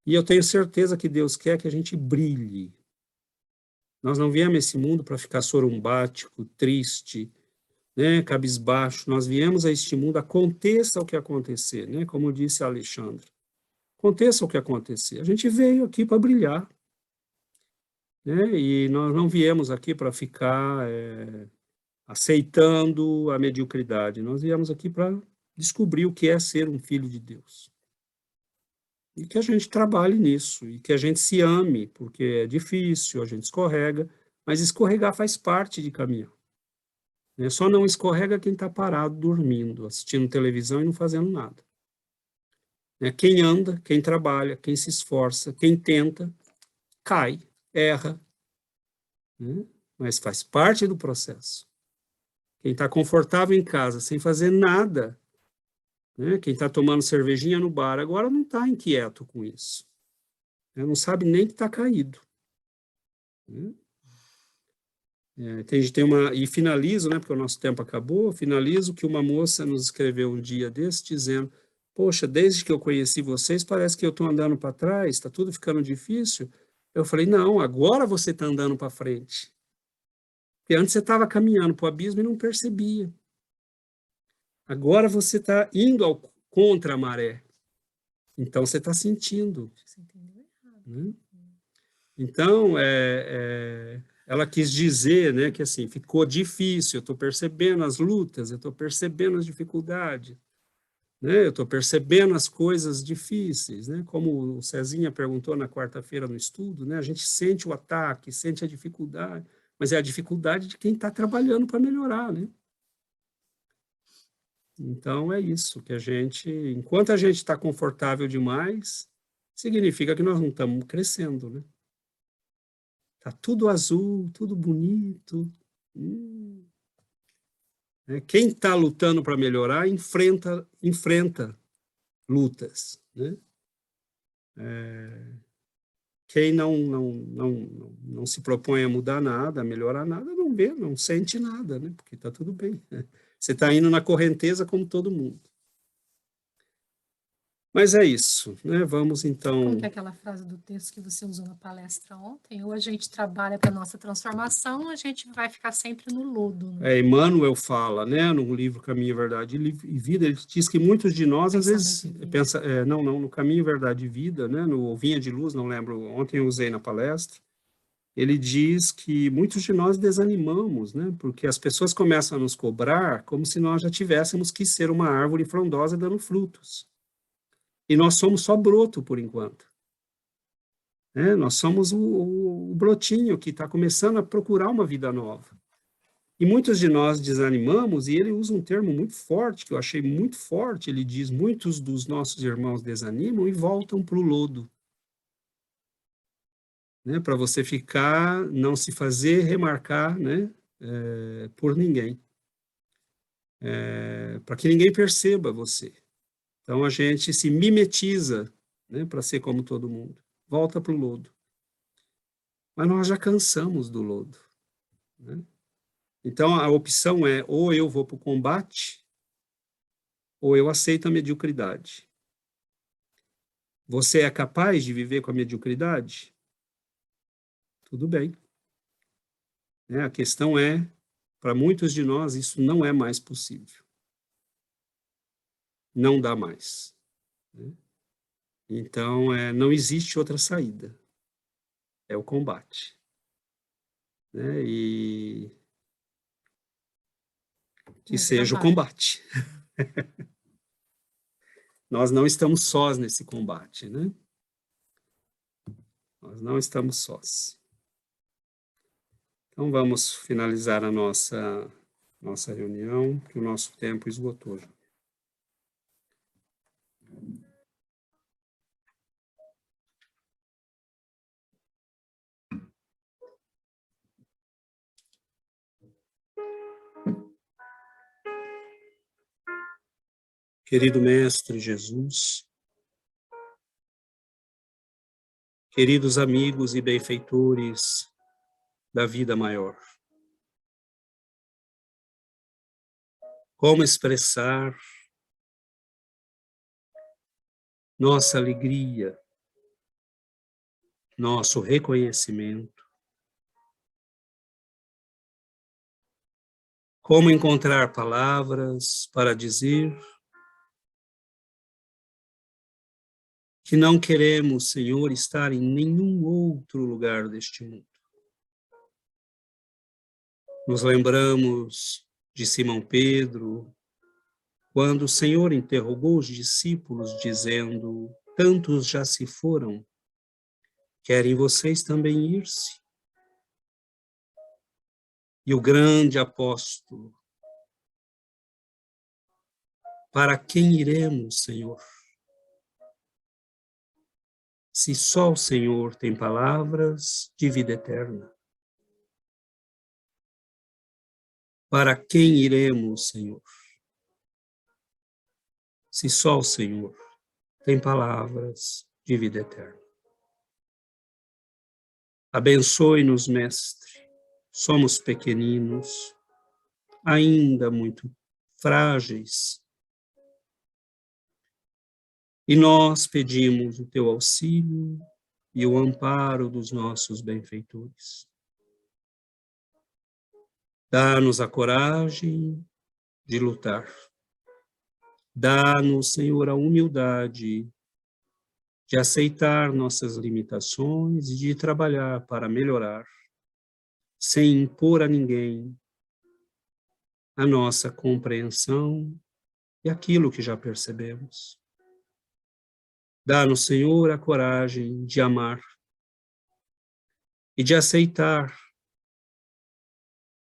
E eu tenho certeza que Deus quer que a gente brilhe. Nós não viemos a esse mundo para ficar sorumbático, triste, né, cabisbaixo. Nós viemos a este mundo, aconteça o que acontecer, né? Como disse a Alexandre. Aconteça o que acontecer. A gente veio aqui para brilhar. Né? E nós não viemos aqui para ficar aceitando a mediocridade. Nós viemos aqui para descobrir o que é ser um filho de Deus. E que a gente trabalhe nisso, e que a gente se ame, porque é difícil, a gente escorrega, mas escorregar faz parte de caminhar. Só não escorrega quem está parado, dormindo, assistindo televisão e não fazendo nada. Quem anda, quem trabalha, quem se esforça, quem tenta, cai, erra, mas faz parte do processo. Quem está confortável em casa, sem fazer nada, quem está tomando cervejinha no bar, agora não está inquieto com isso. Não sabe nem que está caído. E finalizo, porque o nosso tempo acabou, finalizo que uma moça nos escreveu um dia desse, dizendo, poxa, desde que eu conheci vocês, parece que eu estou andando para trás, está tudo ficando difícil. Eu falei, não, agora você está andando para frente. Porque antes você estava caminhando para o abismo e não percebia. Agora você está indo contra a maré. Então, você está sentindo. Você entendeu errado. Então, ela quis dizer, que assim, ficou difícil, eu estou percebendo as lutas, eu estou percebendo as dificuldades, eu estou percebendo as coisas difíceis, como o Cezinha perguntou na quarta-feira no estudo, a gente sente o ataque, sente a dificuldade, mas é a dificuldade de quem está trabalhando para melhorar, Então, é isso, que enquanto a gente está confortável demais, significa que nós não estamos crescendo, Tá tudo azul, tudo bonito. né? Quem está lutando para melhorar, enfrenta lutas, né? Quem não se propõe a mudar nada, a melhorar nada, não vê, não sente nada, né? Porque está tudo bem, né? Você está indo na correnteza como todo mundo. Mas é isso, né? Vamos então... Como que é aquela frase do texto que você usou na palestra ontem? Ou a gente trabalha para a nossa transformação, ou a gente vai ficar sempre no lodo. Né? Emmanuel fala, né, no livro Caminho, Verdade e Vida, ele diz que muitos de nós, às vezes, no Caminho, Verdade e Vida, né, no Vinha de Luz, não lembro, ontem eu usei na palestra, ele diz que muitos de nós desanimamos, né, porque as pessoas começam a nos cobrar como se nós já tivéssemos que ser uma árvore frondosa dando frutos. E nós somos só broto, por enquanto. Nós somos o brotinho que está começando a procurar uma vida nova. E muitos de nós desanimamos, e ele usa um termo muito forte, que eu achei muito forte, ele diz, muitos dos nossos irmãos desanimam e voltam para o lodo. Né? Para você ficar, não se fazer remarcar, né? Por ninguém. Para que ninguém perceba você. Então, a gente se mimetiza, né, para ser como todo mundo. Volta para o lodo. Mas nós já cansamos do lodo. Né? Então, a opção é, ou eu vou para o combate, ou eu aceito a mediocridade. Você é capaz de viver com a mediocridade? Tudo bem. A questão é, para muitos de nós, isso não é mais possível. Não dá mais. Então, não existe outra saída. É o combate. E que seja o combate. Nós não estamos sós nesse combate, né? Nós não estamos sós. Então, vamos finalizar a nossa reunião, que o nosso tempo esgotou já. Querido Mestre Jesus, queridos amigos e benfeitores da vida maior, como expressar nossa alegria, nosso reconhecimento, como encontrar palavras para dizer que não queremos, Senhor, estar em nenhum outro lugar deste mundo. Nos lembramos de Simão Pedro, quando o Senhor interrogou os discípulos, dizendo, tantos já se foram, querem vocês também ir-se? E o grande apóstolo, para quem iremos, Senhor? Se só o Senhor tem palavras de vida eterna. Para quem iremos, Senhor? Se só o Senhor tem palavras de vida eterna. Abençoe-nos, Mestre. Somos pequeninos, ainda muito frágeis. E nós pedimos o teu auxílio e o amparo dos nossos benfeitores. Dá-nos a coragem de lutar. Dá-nos, Senhor, a humildade de aceitar nossas limitações e de trabalhar para melhorar, sem impor a ninguém a nossa compreensão e aquilo que já percebemos. Dá-nos, Senhor, a coragem de amar e de aceitar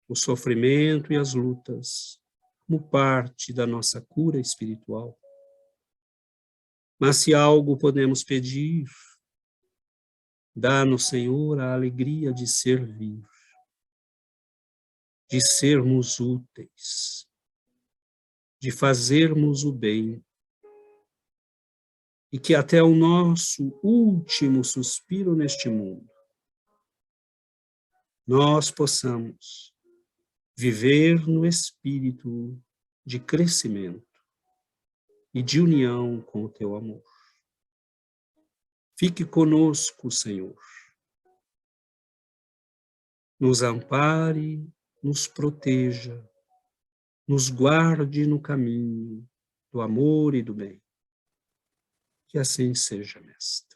o sofrimento e as lutas como parte da nossa cura espiritual. Mas se algo podemos pedir, dá-nos, Senhor, a alegria de servir, de sermos úteis, de fazermos o bem, e que até o nosso último suspiro neste mundo, nós possamos viver no espírito de crescimento e de união com o teu amor. Fique conosco, Senhor. Nos ampare, nos proteja, nos guarde no caminho do amor e do bem. Que assim seja, Mestre.